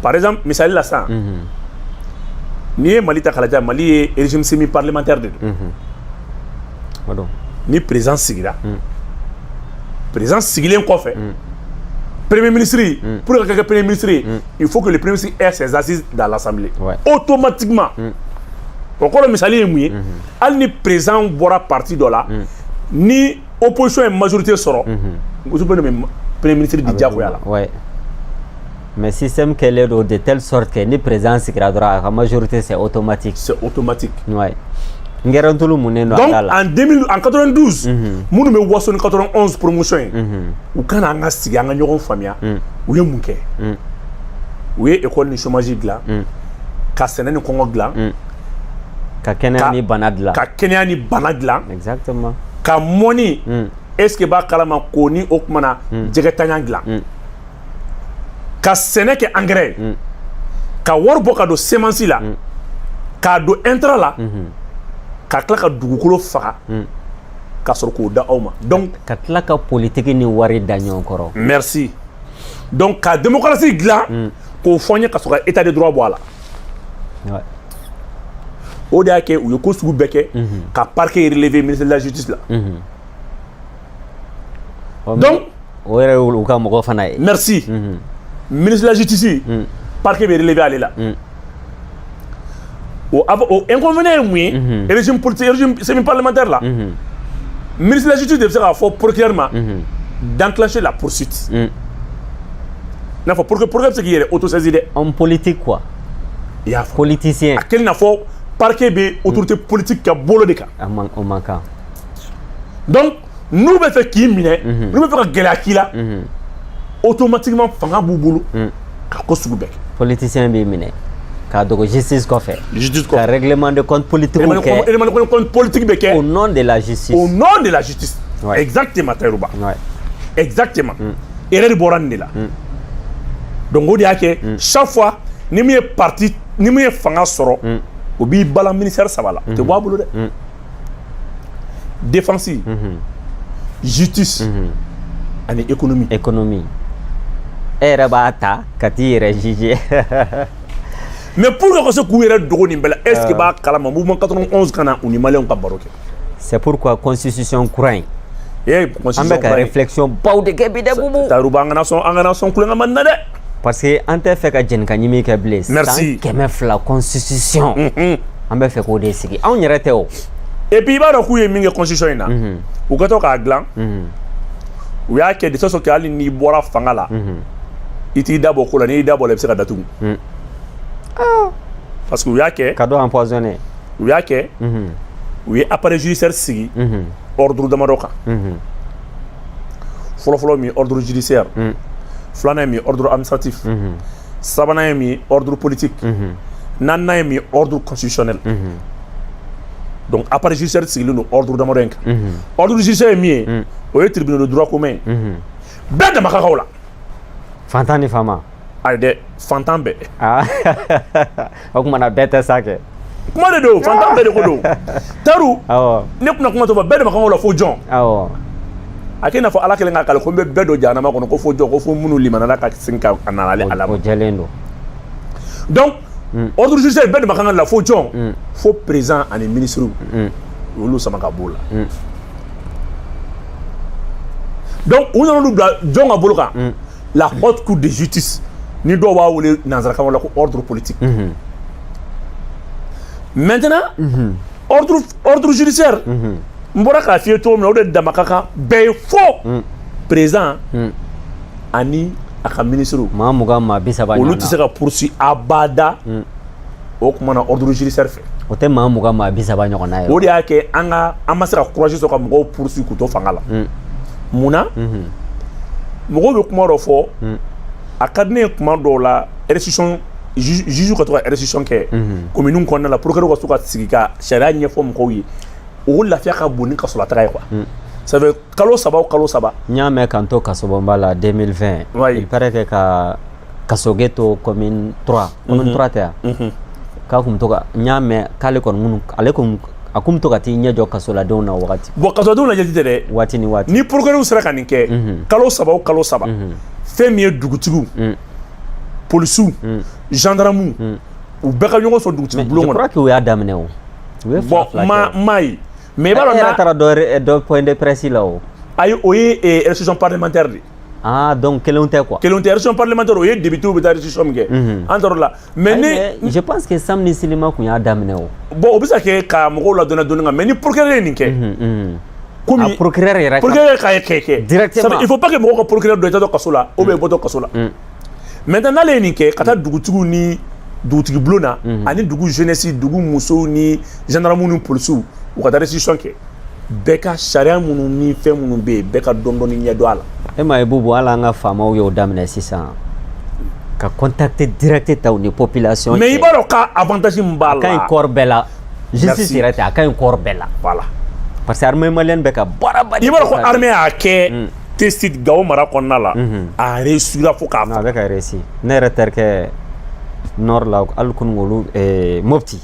par exemple misali la san ni ye Mali ta k'a lajɛ Mali ye régime semi parlementaire de don ni président sigira président sigilen kɔfɛ premier ministre pour que premier ministre il faut que le premier ministre ait ses assises dans l'assemblée automatiquement o kɔrɔ misali ye mun ye hali ni président bɔra parti dɔ la ni opposition ye majorité sɔrɔ muso bɛ nommer premier ministre di diyagoya la ouais mais système qu'elle est de telle sorte que ni président sigira dɔrɔn a ka majorité c'est automatique ouais Ngerantulu mun no donc en 92 minnu bɛ waso ni 91 promotion ye u kana an ka sigi an ka ɲɔgɔn faamuya u ye mun kɛ u ye école ni chômage dilan ka sɛnɛ ni kɔngɔ dilan ka kɛnɛya ni bana dilan ka kɛnɛya ni bana dilan exactement ka mɔni est-ce que b'a kalama ko ni o kuma na jɛgɛ taɲan dilan ka sɛnɛ kɛ engrais ka wari bɔ ka don semence la k'a don intrant la ka tila ka dugukolo faga ka sɔrɔ k'o da aw ma donc ka tila ka politique ni wari da ɲɔgɔn kɔrɔ merci donc ka démocratie dilan k'o fɔ n ye ka sɔrɔ ka état de droit bɔ a la o de y'a kɛ u ye ko sugu bɛɛ kɛ ka parquet relevé ministère de la justice la donc o yɛrɛ u ka mɔgɔ fana ye merci ministre de la justice parquet bɛ relevé ale la o inconvénient ye mun ye régime politique régime semi parlementaire la ministre de la justice de bɛ se k'a fɔ procureur ma d'enclencher la poursuite n'a fɔ procureur bɛ se k'i yɛrɛ autosaisir dɛ homme politique quoi i y'a fɔ politicien a kɛlen n'a fɔ parquet bɛ autorité politique ka bolo de kan o man kan donc n'u bɛ fɛ k'i minɛ n'u bɛ fɛ ka gɛlɛya k'i la automatiquement fanga b'u bolo ka ko sugu bɛɛ kɛ politicien b'i minɛ ka dogo justice kɔfɛ justice ka règlement de compte politique kɛ règlement de compte politique bɛ kɛ au nom de la justice exactement Tayiruba exactement erreur bɔra nin de la donc o de y'a kɛ chaque fois ni min ye parti ni min ye fanga sɔrɔ o b'i bala ministère saba la o tɛ bɔ a bolo dɛ défense justice ani économie e yɛrɛ b'a ta ka t'i yɛrɛ juger mais pour que se k'u yɛrɛ dogo nin bɛɛ la est ce que b'a kalama mouvement 91 kana u ni maliyɛnw ka baro kɛ c'est pourquoi constitution kura in an bɛ ka réflexion baw de kɛ bi dɛ bubu Tayiruba an kana sɔn kulonkɛ ma nin na dɛ parce que an tɛ fɛ ka jɛni ka ɲimi kɛ bilen merci san 200 constitution an bɛ fɛ k'o de sigi anw yɛrɛ tɛ o et puis i b'a dɔn k'u ye min kɛ constitution in na u ka to k'a dilan u y'a kɛ de sorte que hali n'i bɔra fanga la i t'i da bɔ ko la n'i y'i da bɔ la i bɛ se ka datugu parce que u y'a kɛ ka dɔ empoisonné u y'a kɛ u ye appareil judiciaire sigi ordre damadɔ kan fɔlɔfɔlɔ min ye ordre judiciaire filanan ye min ye ordre administratif sabanan ye min ye ordre politique naaninan ye min ye ordre constitutionnel donc appareil judiciaire sigilen don ordre damadɔ in kan ordre judiciaire ye min ye o ye tribunal de droit commun ye bɛɛ dama ka kan o la fantan ni faama ayi dɛ fantan bɛɛ o tuma na bɛɛ tɛ sa kɛ kuma de don fantan bɛɛ de ko don Tayiru ne tɛna kuma to bɛɛ dama ka kan o la fo jɔn a k'i n'a fɔ ala kelen k'a kale ko n bɛ bɛɛ don jahanama kɔnɔ ko fo jɔn ko fo minnu limanana ka segin ka na ale ala ma o jɛlen don donc ordre judiciaire bɛɛ dama ka kan la fo jɔn fo président ani ministre olu sama ka b'o la donc u nana olu bila jɔn ka bolo kan la haute cour de justice ni dɔw b'a wele nanzarakan la ko ordre politique maintenant ordre judiciaire n bɔra k'a f'i ye cogo min na o de dama ka kan bɛɛ ye fo président ani a ka ministre maa 20 maa 30 olu tɛ se ka poursuit abada o kuma na ordre judiciaire fɛ o tɛ maa 20 maa 30 ɲɔgɔn na ye o de y'a kɛ an ma se ka courage sɔrɔ ka mɔgɔw poursuit k'u to fanga la mun na mɔgɔw bɛ kuma dɔ fɔ a ka di ne ye kuma dɔw la restitution juge ka to ka restitution kɛ commune kɔnɔna la procureur ka to ka sigi ka sariya ɲɛfɔ mɔgɔw ye o lafiya ka bon ni kasolataga ye quoi ça fait kalo saba o kalo saba n y'a mɛn k'an to kasobonba la 2020 il paraît que ka kasoge to commune 3 tɛ yan k'a kun bɛ to ka n y'a mɛn k'ale kɔni minnu ale kun a kun bɛ to ka t'i ɲɛ jɔ kasoladenw na wagati. bon kasoladenw lajɛli tɛ dɛ. waati ni waati. ni procureur sera ka nin kɛ. kalo 3 o kalo 3. fɛn min ye dugutigiw. polisiw. gendarmew. u bɛɛ ka ɲɔgɔn sɔrɔ dugutigi bulon kɔnɔ. je crois que u y'a daminɛ o. u ye fila fila kɛ. bon maa ye. mais i b'a dɔn n'a taara dɔ point de presse la o. ayi o ye restitution parlementaire de. ah donc kelenw tɛ quoi. kelenw tɛ restitution parlementaire o ye député bɛ taa restitution min kɛ. an taara o la mais ni. je pense que Sam ni Silima kun y'a daminɛ o. bon o bɛ se ka kɛ ka mɔgɔw ladɔnniya dɔɔni kan mais ni procureur ye nin kɛ. komi a procureur yɛrɛ k'a kɛ. directement il faut pas que mɔgɔw ka procureur dɔ i taatɔ kaso la ou bien i bɔtɔ kaso la. maintenant n'ale ye nin kɛ ka taa dugutigiw ni dugutigi bulon na ani dugu jeunesse dugu musow ni gendarmew ni polisiw u ka taa restitution kɛ bɛɛ ka sariya minnu ni fɛn minnu bɛ yen bɛɛ ka dɔɔni ɲɛ dɔn a la. e ma ye Bubu hali an ka faamaw y'o daminɛ sisan ka contacter direct ta u ni population cɛ. mais i b'a dɔn ka avantage min b'a la. a ka ɲi corps bɛɛ la. justice yɛrɛ tɛ a ka ɲi corps bɛɛ la. voilà. parce que armée malienne bɛ ka baaraba de. i b'a dɔn ko armée y'a kɛ test Gao mara kɔnɔna la. a réussira fo k'a fɔ. a bɛ ka réussir ne yɛrɛ terikɛ nord la hali kunungolu Mopti.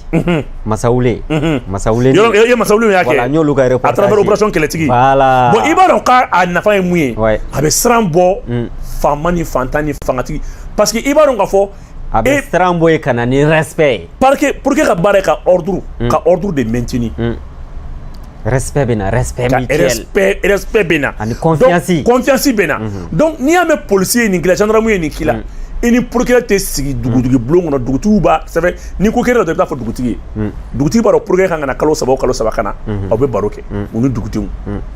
Masawule. Masawule. i ye Masawule y'a kɛ. voilà n y'olu ka reportage. à travers opération kɛlɛtigi. voilà. bon i b'a dɔn k'a nafa ye mun ye. a bɛ siran bɔ faama ni fantan ni fangatigi parce que i b'a dɔn k'a fɔ. a bɛ siran bɔ yen ka na ni respect. pour que ka baara ye ka ordre de maintenir. respect bɛ na respect mutuel. respect bɛ na. ani confiance. confiance bɛ na. donc n'i y'a mɛn policier ye nin k'i la gendarme ye nin k'i la. i ni procureur tɛ sigi dugutigi bulon kɔnɔ dugutigiw b'a sɛbɛn n'i ko kɛra dɔ i bɛ taa fɔ dugutigi ye. dugutigi b'a dɔn procureur kan ka na kalo 3 o kalo 3 ka na aw bɛ baro kɛ u ni dugutigiw.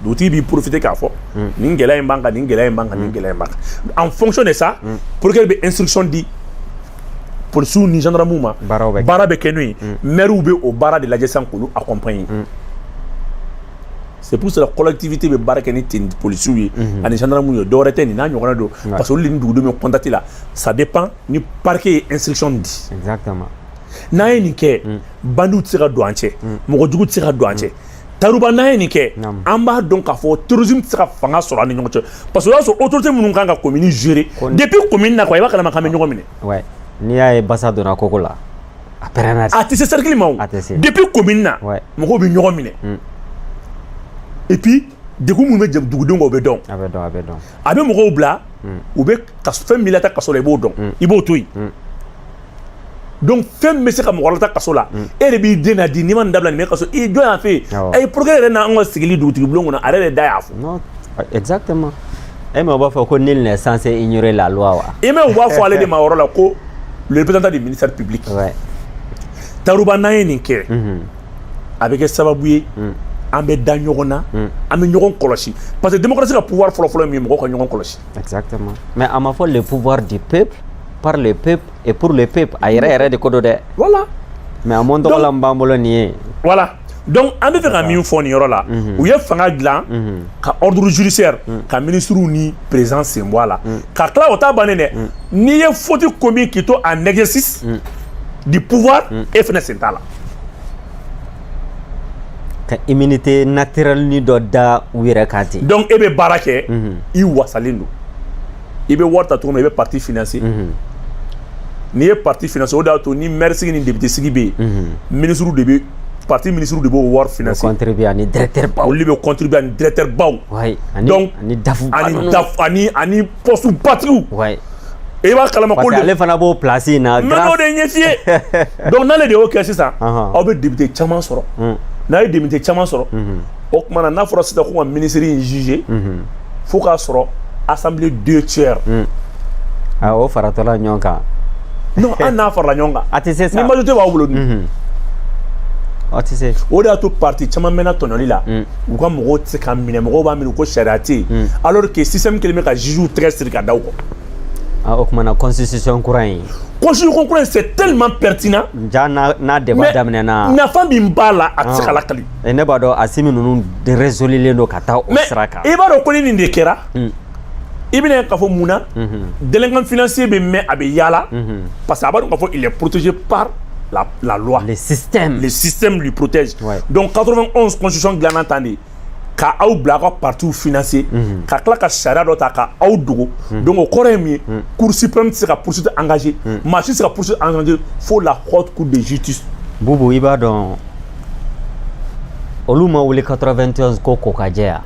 dugutigi b'i profiter k'a fɔ nin gɛlɛya in b'an kan nin gɛlɛya in b'an kan nin gɛlɛya in b'an kan en fonction de ça procureur bɛ instruction di policiers ni gendarmew ma baara bɛ kɛ n'o ye maires bɛ o baara de lajɛ sisan k'olu accompagner. c'est pour cela collectivité bɛ baara kɛ ni ten policiers ye ani gendarmew ye dɔwɛrɛ tɛ nin n'a ɲɔgɔnna don parce que olu de ni dugudenw bɛ contacter la ça dépend ni parquet ye instruction di. exactement. n'a ye nin kɛ bandiw tɛ se ka don an cɛ mɔgɔ jugu tɛ se ka don an cɛ taruba n'a ye nin kɛ an b'a dɔn k'a fɔ terrorisme tɛ se ka fanga sɔrɔ an ni ɲɔgɔn cɛ parce que o y'a sɔrɔ autorité minnu kan ka commune gérer depuis commune na quoi i b'a kalama k'an bɛ ɲɔgɔn minɛ. n'i y'a ye basa donna koko la a pɛrɛnna. a tɛ se cercle ma o depuis commune na mɔgɔw bɛ ɲɔgɔn minɛ. et puis degun minnu bɛ dugudenw kan o bɛ dɔn. a bɛ dɔn a bɛ dɔn. a bɛ mɔgɔw bila u bɛ fɛn min lata kaso la i b'o dɔn i b'o to yen. donc fɛn min bɛ se ka mɔgɔ lata kaso la e de b'i den na di n'i ma nin dabila nin bɛ kaso i jɔn y'a fɛ yen ayi procureur yɛrɛ n'an ka sigili dugutigi bulon kɔnɔ ale de da y'a fɔ. non exactement. e ma b'a fɔ ko nul n'est censé ignorer la loi wa. i mɛ u b'a fɔ ale de ma yɔrɔ la ko le représentant du ministère public. taruba n'an ye nin kɛ a bɛ kɛ sababu ye. an bɛ da ɲɔgɔn na an bɛ ɲɔgɔn kɔlɔsi parce que démocratie ka pouvoir fɔlɔ-fɔlɔ ye min ye mɔgɔw ka ɲɔgɔn kɔlɔsi. exactement mais a ma fɔ le pouvoir du peuple par le peuple et pour le peuple a yɛrɛ yɛrɛ de ko don dɛ. voilà. mais a mɔn tɔgɔla min b'an bolo nin ye. voilà donc an bɛ fɛ ka min fɔ nin yɔrɔ la u ye fanga dilan ka ordre judiciaire ka ministres ni président sen bɔ a la ka tila o t'a bannen dɛ n'i ye faute commis k'i to en exercice du pouvoir e fana sen t'a la. ka immunité naturelle ni dɔ da u yɛrɛ kan ten. donc e bɛ baara kɛ i wasalen don i bɛ wari ta cogo min na i bɛ parti financer n'i ye parti financer o de y'a to ni maire sigi ni député sigi bɛ yen ministre de bɛ parti ministre de b'o wari financer. contribuer ani directeur baw. olu de bɛ contribuer ani directeur baw. donc ani dafu ani poste batigiw. i b'a kalama ko parce que ale fana b'o place in na. n bɛ n'o de ɲɛf'i ye donc n'ale de y'o kɛ sisan aw bɛ député caman sɔrɔ. n'a ye député caman sɔrɔ o tuma na n'a fɔra sisan ko ka ministre in juger fo k'a sɔrɔ assemblée 2/3. o faratɔla ɲɔgɔn kan. non an n'a farala ɲɔgɔn kan. a tɛ se sa ni majorité b'aw bolo dun. a tɛ se. o de y'a to parti caman mɛnna tɔɲɔli la u ka mɔgɔw tɛ se ka minɛ mɔgɔw b'a minɛ ko sariya tɛ yen alors que système kelen bɛ ka jugew tɛgɛ siri ka da u kɔ. o tuma na constitution kura in. constitution kura in c'est tellement pertinent. ja n'a débat daminɛna. nafa min b'a la a tɛ se ka lakali. ne b'a dɔn a simi ninnu résolulen don ka taa o sira kan. mais i b'a dɔn ko ni nin de kɛra. i bɛna ye k'a fɔ mun na. délinquant financier bɛ mɛn a bɛ yaala. parce que a b'a dɔn k'a fɔ il est protégé par la loi. le système lui protège. donc 91 constitution dilanna tan de ka aw bila ka parti financer ka tila ka charia dɔ ta ka aw dogo donc o kɔrɔ ye min ye cour suprême tɛ se ka poursuite engager maa si tɛ se ka poursuite engager fo la haute cour de justice. Bubu i b'a dɔn olu ma wuli 91 ko ko ka jɛ yan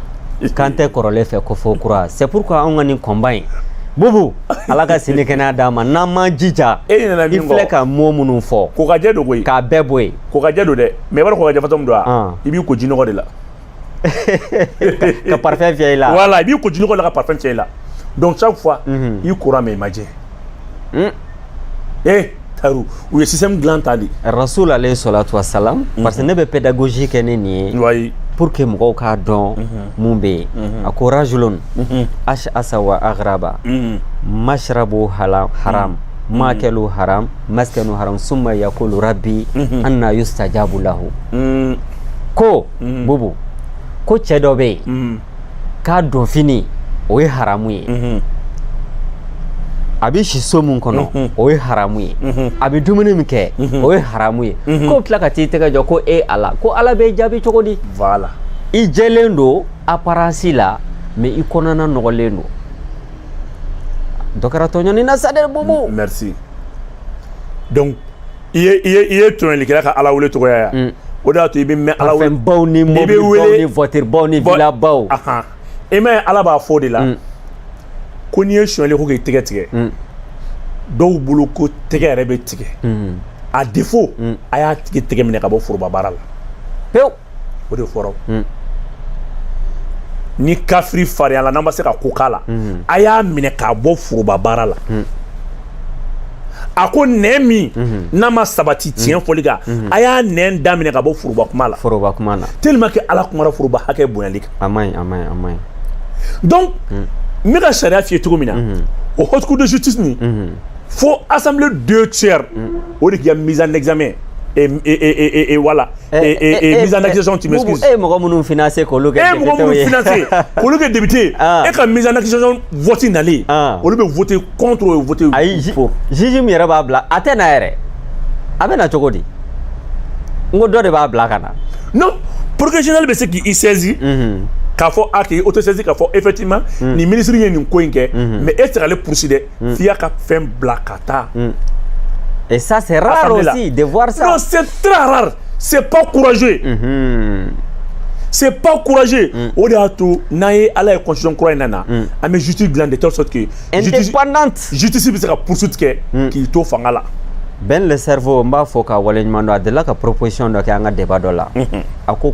kan tɛ kɔrɔlen fɛ ko fo kura c'est pourquoi anw ka nin combat in Bubu ala ka sini kɛnɛya d'an ma n'an m'an jija i filɛ ka mot minnu fɔ ko ka jɛ don koyi k'a bɛɛ bɔ yen ko ka jɛ don dɛ mais i b'a dɔn ko ka jɛ fɛn min don wa i b'i ko jinɔgɔ de la ka parfum fiyɛ i la voilà i b'i ko jinɔgɔ la ka parfum fiyɛ i la donc chaque fois i kora mais i ma jɛ Taru u ye système dilan ta de Rasul alayhi salatu wassalam parce que ne bɛ pédagogie kɛ ni nin ye pour que mɔgɔw k'a dɔn mun bɛ yen a ko rajulun ash'asa wa aghraba mashrabu haram maakelu haram maskanu haram summa yaqulu rabbi anna yustajabu lahu ko Bubu ko cɛ dɔ bɛ yen k'a dɔn fini o ye haramu ye a bɛ si so min kɔnɔ o ye haramu ye a bɛ dumuni min kɛ o ye haramu ye ko tila ka t'i tɛgɛ jɔ ko ala ko ala bɛ jaabi cogo di voilà i jɛlen don apparence la mais i kɔnɔna nɔgɔlen don dɔ kɛra tɔɲɔni na sa dɛ Bubu merci donc i ye tɔɲɔlikɛla ka ala wele tɔgɔya ya o de y'a to i bɛ mɛn ala wele fɛn baw ni mobili baw ni voiture baw ni villa baw i m'a ye ala b'a fɔ de la ko n'i ye sonyali ko k'i tɛgɛ tigɛ dɔw bolo ko tɛgɛ yɛrɛ bɛ tigɛ a défaut a y'a tigi tɛgɛ minɛ ka bɔ foroba baara la pewu o de fɔra ni kafiri farinya la n'an ma se ka ko k'a la a y'a minɛ k'a bɔ foroba baara la a ko nɛn min n'a ma sabati tiɲɛ fɔli kan a y'a nɛn daminɛ ka bɔ foroba kuma la tellement que ala kumara foroba hakɛ bonyali kan a man ɲi donc n bɛ ka sariya f'i ye cogo min na o haute cour de justice nin fo assemblée 2/3 o de k'i ka mise en examen et voilà mise en accusation tu m'excuses mɔgɔ minnu financer k'olu kɛ député mɔgɔ minnu financer k'olu kɛ député e ka mise en accusation vote nalen olu bɛ voter contre o voter ayi juge min yɛrɛ b'a bila a tɛ na yɛrɛ a bɛ na cogo di n ko dɔ de b'a bila ka na non procureur général bɛ se k'i saisir k'a fɔ a k'i autosaisir k'a fɔ effectivement ni ministre ye nin ko in kɛ mais e tɛ se k'ale poursuivre dɛ f'i y'a ka fɛn bila ka taa. Et ça c'est rare aussi de voir ça. Non, c'est très rare. C'est pas courageux. C'est pas courageux. O de y'a to n'a ye ala ye constitution kura in na an bɛ justice dilan de telle sorte que indépendante justice bɛ se ka poursuite kɛ k'i to fanga la. Ben le cerveau n b'a fɔ ka waleɲuman dɔn a delila ka proposition dɔ kɛ an ka débat dɔ la a ko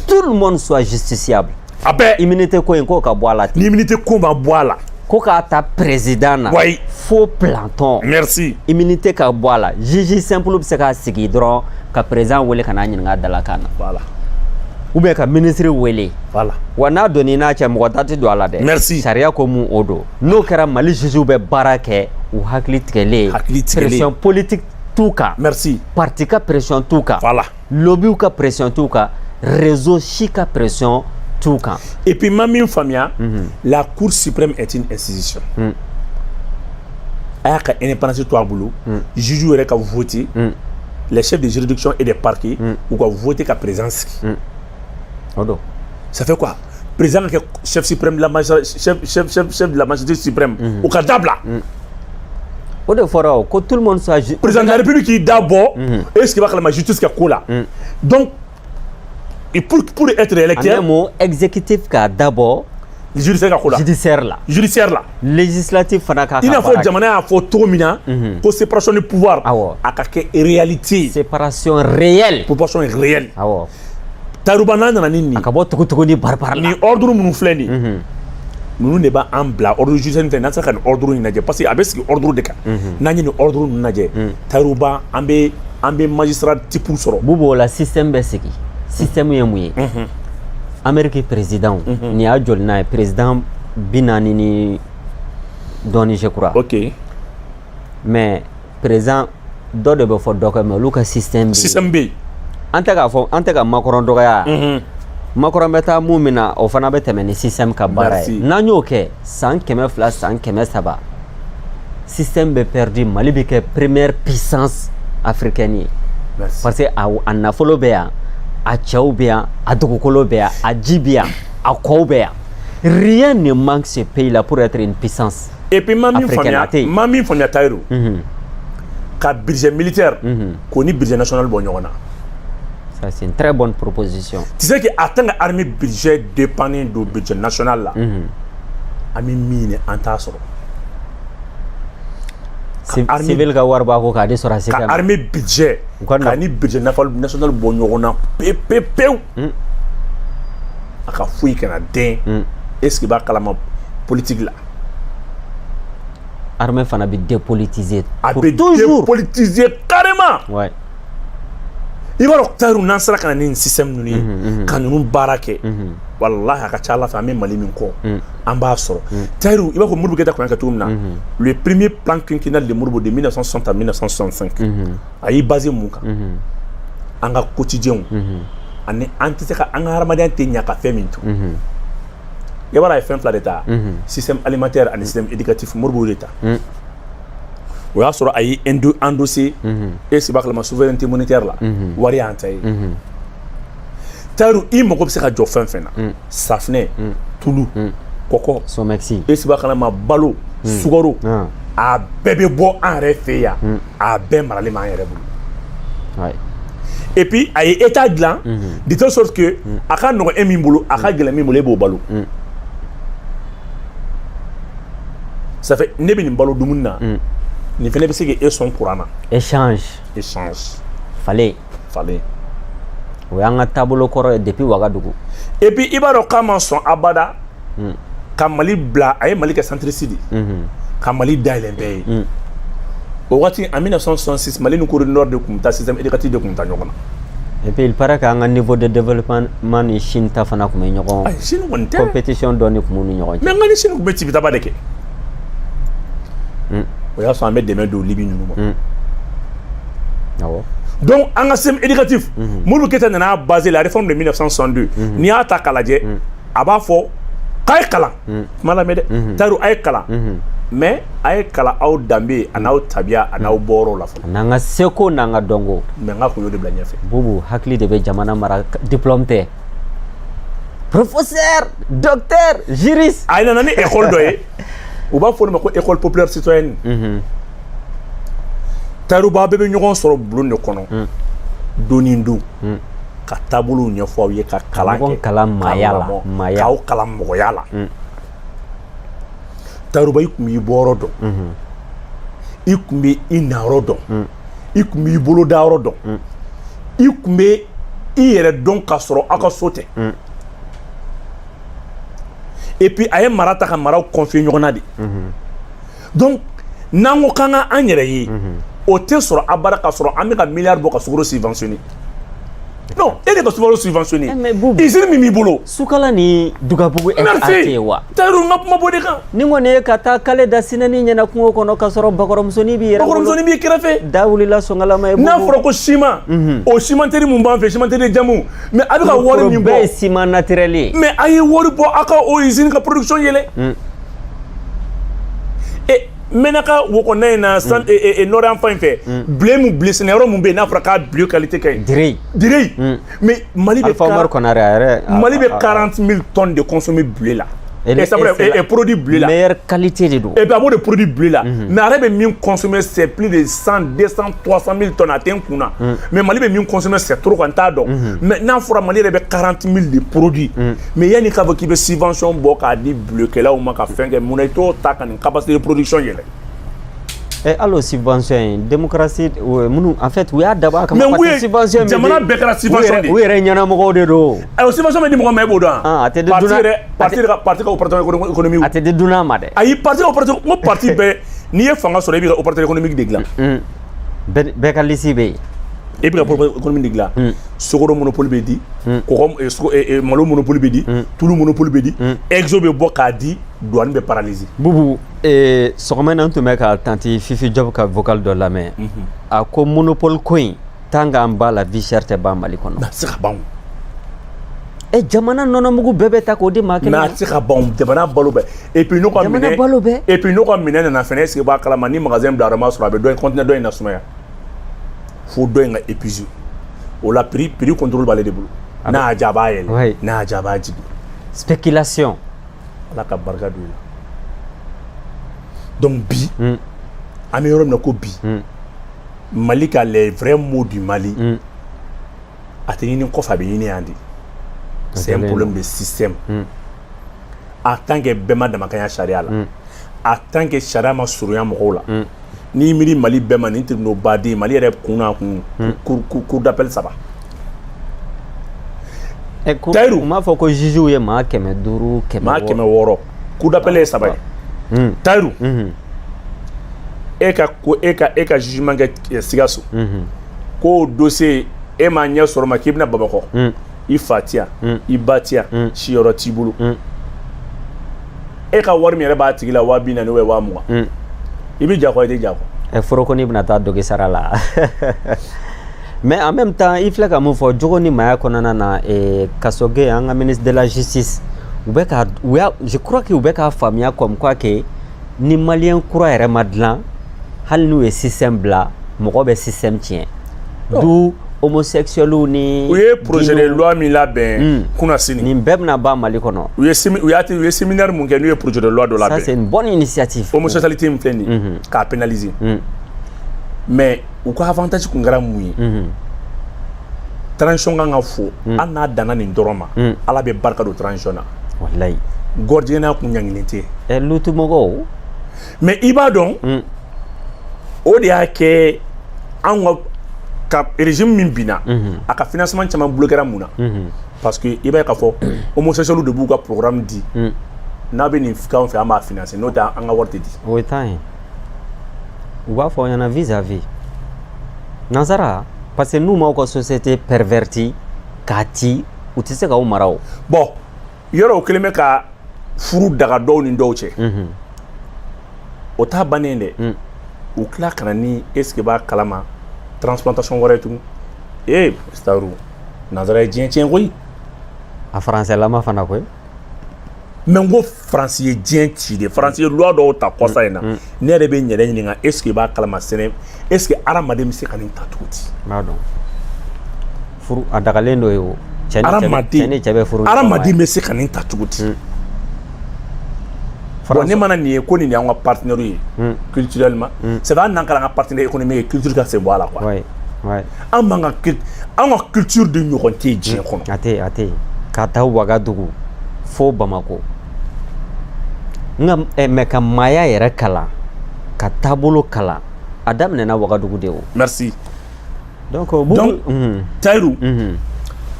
tout le monde soit justiciable. A bɛɛ immunité ko in k'o ka bɔ a la ten. ni immunité ko ma bɔ a la. ko k'a ta président na fo planton merci immunité ka bɔ a la juge simple bɛ se k'a sigi dɔrɔn ka président wele ka n'a ɲininka dalakan na voilà ou bien ka ministre wele voilà wa n'a donni n'a cɛ mɔgɔ ta tɛ don a la dɛ merci sariya ko mun o don n'o kɛra Mali jugew bɛ baara kɛ u hakili tigɛlen pression politique t'u kan merci parti ka pression t'u kan voilà lobbyw ka pression t'u kan réseau si ka pression tout camp. Et puis, Mamie Famia, la Cour suprême est une institution. Elle a une indépendance toi boulot. Juge aurait qu'à voter. Les chefs de juridiction et des parquets ou qu'à voter qu'à présence. Ça fait quoi? Président chef suprême de la chef de la magistrature suprême au cas d'abla. Au de fora que tout le monde soit président de la République qui d'abord est-ce qu'il va que la justice qui a coula. Donc et pour être électeur, un mot exécutif ka d'abord judiciaire là législatif fana ka il a faut jamana a faut to mina pour séparation du pouvoir a ka kɛ réalité séparation réelle proportion réelle awo tarubana nana ni ka bɔ tugu ni barbar ni ordre minnu filɛ ni ninnu de b'a an bila ordre judiciaire tɛ n'an sera ka nin ordre in lajɛ parce que a bɛ sigi ordre de kan n'an ye nin ordre ninnu lajɛ taruba an bɛ magistrat type sɔrɔ bubu la système bɛ sigi système ye mun ye Amérique président ni y'a joli n'a ye président 40 ni dɔɔni je crois ok mais président dɔ de bɛ fɔ dɔ kɛ mais olu ka système bɛ yen an tɛ k'a fɔ an tɛ ka Macron dɔgɔya Macron bɛ taa mun min na o fana bɛ tɛmɛ ni système ka baara ye n'an y'o kɛ san 200 san 300 système bɛ perdu Mali bɛ kɛ première puissance africaine ye parce que a nafolo bɛ yan a cɛw bɛ yan a dugukolo bɛ yan a ji bɛ yan a kɔw bɛ yan. Rien ne manque ce pays là pour être une puissance. Et puis Mami Famia Taïrou, ka budget militaire, qu'on y budget national bon yona. Ça c'est une très bonne proposition. Tu sais que attendre l'armée budget dépendant du budget national là, ami mine antasoro. Civil ka war ba ko ka de sora se ka armée budget, ka ni budget national bon yona pe. Aka fouille kana den. Est-ce que va kalama politique là? Armée fana bi dépolitiser. Toujours dépolitiser carrément. Ouais. Il va l'octaru nansala kana ni système nuni kanunu barake. Wallahi aka chala fa même mali min ko. Amba soro. Taïrou, il va ko Modibo Keïta ko yanka tumna. Le premier plan quinquennal de Modibo de 1960 à 1965. Ayi basé munka. Anga quotidien. Ani antiseka anga haramaden te nyaka femintu. Il y a un flash d'État, système alimentaire et système éducatif, Modibo Keïta. Il y a un dossier, et c'est la souveraineté monétaire là. Wari Antaï. Taïrou, il m'a dit que c'est Safne, Toulou, Koko, Somexi. Et c'est la Balo, Sougaro, a bébé bo en reféa, a ben maralima en rebu. Et puis, il y a un état de là, de telle sorte que, à quand nous avons un mimbolo, à quand nous avons un balo. Ça fait ne bin balo dumuna ni fene be sege son courant échange fallait oui anga tableau koro depuis Ouagadougou et puis ibaro kama son abada kamali bla ay mali ka centricide kamali dailembe au wati en 1966 mali nous cour nord de Kumta système éducatif de Kumta nyokona et puis il paraît qu'à un niveau de développement man Chine ta fana ko nyoko compétition doni ko munu nyoko mais ngani Chine ko beti bitaba deke il y a 100 mètres de main de Libye. Donc, en un système éducatif, Modibo Keïta a basé la réforme de 1962. Ni a ta kaladje, aba fo, kay kala. Malamede, taru ay kala. Mais ay kala au dambe, anao tabia, anao boro la fo. Nanga seko nanga dongo. Mais nga ko yo de blanya fe. Boubou, hakli de be jamana mara diplôme te. Professeur, docteur, juriste. Ay nanani école doye. On va former une école populaire citoyenne. Taïrou ba bébé ñogon soro blon de kono. Donindu. Ka tabulu ñofo ye ka kalanke. Kala mayala. Ka kala moyala. Taïrou ba ikumi borodo. Ikumi inarodo. Ikumi bolo darodo. Ikumi iyere don ka soro aka sote. Et puis aye marata ka maraw confier ɲɔgɔnna de donc n'an ko k'an ka an yɛrɛ ye o tɛ sɔrɔ abada ka sɔrɔ an bɛ ka miliyari bɔ ka sukaro subventionner non e de ka sukaro subventionner usine min b'i bolo sukala ni dugabugu merci wa Taïrou n ka kuma b'o de kan ni kɔni ye ka taa kale da sinɛni ɲɛna kungo kɔnɔ ka sɔrɔ bakɔrɔmusonin b'i yɛrɛ bolo bakɔrɔmusonin b'i kɛrɛfɛ da wulila sɔngala ye n'a fɔra ko ciment o cimenterie mun b'an fɛ cimenterie jamu mais a bɛ ka wari min bɔ bɛɛ ye ciment naturel ye mais a ye wari bɔ a ka o usine ka production yɛlɛ et menaka wokona na san et nord enfin fait blé mu blé sɛnɛyɔrɔ mun bɛ yen n'a fɔra k'a blé qualité ka ɲi direct mais Mali bɛ 40 000 tonnes de consommé blé là et produit blé là meilleure qualité de do et puis à de produit blé là mais arrête de mieux consommer c'est plus de 100 200 300 000 tonnes à ten kuna mais Mali bɛ mieux consommer c'est trop quand t'a dɔn mais n'a fɔra Mali yɛrɛ bɛ 40 000 de produits mais yanni k'a fɔ k'i bɛ subvention bɔ k'a di blé-kɛlaw ma ka fɛn kɛ mun na i t'o ta ka nin capacité de production yɛlɛ et alors subvention démocratie en fait oui a d'abord comme subvention jamana bɛɛ kɛra subvention de u yɛrɛ ɲɛnamɔgɔw de don subvention bɛ di mɔgɔ ma e b'o dɔn a tɛ di duna parti ka opérateur économique a tɛ di duna ma dɛ ayi parti ka opérateur ko parti bɛɛ n'i ye fanga sɔrɔ i b'i ka opérateur économique de dilan bɛɛ ka liste bɛ yen e b'i ka opérateur économique de dilan sukaro monopole bɛ di kɔgɔ malo monopole bɛ di tulu monopole bɛ di exo bɛ bɔ k'a di douane bɛ paralyser bubu sɔgɔma na n tun bɛ ka tanti Fifi Job ka vocal dɔ lamɛn a ko monopole ko in tant qu'an b'a la vie chère tɛ ban Mali kɔnɔ a tɛ se ka ban jamana nɔnɔmugu bɛɛ bɛ ta k'o di maa kelen mais a tɛ se ka ban jamana balo bɛɛ et puis n'o ka minɛ nana fɛnɛ est-ce que b'a kalama ni magasin bila yɔrɔma sɔrɔ a bɛ dɔ in conteneur dɔ in na sumaya fo dɔ in ka épuiser o la prix contrôle b'ale de bolo n'a y'a diya a b'a yɛlɛ n'a y'a diya a b'a jigin spéculation. Ala ka barika don la. Donc bi an bɛ yɔrɔ min na ko bi Mali ka les vrais mots du Mali a tɛ ɲini kɔfɛ a bɛ ɲini yan de. C'est un problème de système. En tant que bɛɛ ma damakanya sariya la, en tant que sariya ma surunya mɔgɔw la, n'i miiri Mali bɛɛ ma nin tribunaux baden Mali yɛrɛ kun n'a kun cour d'appel 3. Tayiru u m'a fɔ ko juges ye maa 500 600 cour d'appel ye 3 ye. Tayiru e ka jugement kɛ Sikaso k'o dossier e m'a ɲɛ sɔrɔ ma k'i bɛna Bamakɔ i fa ti yan i ba ti yan siyɔrɔ t'i bolo e ka wari min yɛrɛ b'a tigi la 240 ou 220 i bɛ ja quoi i tɛ ja quoi. Foroko ni bɛna taa doge sara la. Mais en même temps il filɛ ka mun fɔ jogo ni maya kɔnɔna na Kasoge an ka ministre de la justice je crois que u bɛ ka faamuya comme quoi que ni malien kura yɛrɛ ma dilan hali n'u ye système bila mɔgɔ bɛ système tiɲɛ. Du homosexuels ni u ye projet de loi min labɛn kunna sini nin bɛɛ bɛna ban Mali kɔnɔ. U ye séminaire mun kɛ n'u ye projet de loi dɔ labɛn. Ça c'est une bonne initiative. Homosexualité min filɛ nin ye k'a pénaliser. Mais u ka avantage kun kɛra mun ye. Transition kan ka fo hali n'a danna nin dɔrɔn ma Ala bɛ barika don transition na. Wallahi. Gɔrdiɲɛna kun ɲanginen tɛ. Lutumɔgɔw. Mais i b'a dɔn o de y'a kɛ an ka régime min binna a ka financement caman bloquera mun na parce que i b'a ye k'a fɔ homosexuels de b'u ka programme di n'a bɛ nin k'anw fɛ an b'a financer n'o tɛ an ka wari tɛ di. O ye tan ye u b'a fɔ ɲɛna vis-à-vis nansara parce que n'u m'aw ka société pervertie k'a ci u tɛ se k'aw mara o. Bon yɔrɔ o kelen bɛ ka furu daga dɔw ni dɔw cɛ o t'a bannen dɛ u tila ka na ni est-ce que b'a kalama transplantation wɛrɛ tugun Staru nansara ye diɲɛ tiɲɛ koyi. A faransɛlama fana koyi. Mais n ko Faransi ye diɲɛ ci de Faransi ye loi dɔw ta kɔsa in na ne yɛrɛ bɛ n yɛrɛ ɲininka est-ce que b'a kalama sɛnɛ est-ce que hadamaden bɛ se ka nin ta cogo di. N b'a dɔn furu a dagalen dɔ ye o cɛ ni cɛ bɛ furu hadamaden bɛ se ka nin ta cogo di. Bon ne mana nin ye ko nin de y'an ka partenaire ye culturellement c'est vrai n'an kɛra an ka partenaire économique ye culture ka sen bɔ a la quoi. An man ka culture de ɲɔgɔn tɛ diɲɛ kɔnɔ. A tɛ ka taa Wagadugu fo Bamako mais ka maaya yɛrɛ kalan ka taabolo kalan a daminɛna Wagadugu de o. Merci. Donc Tayiru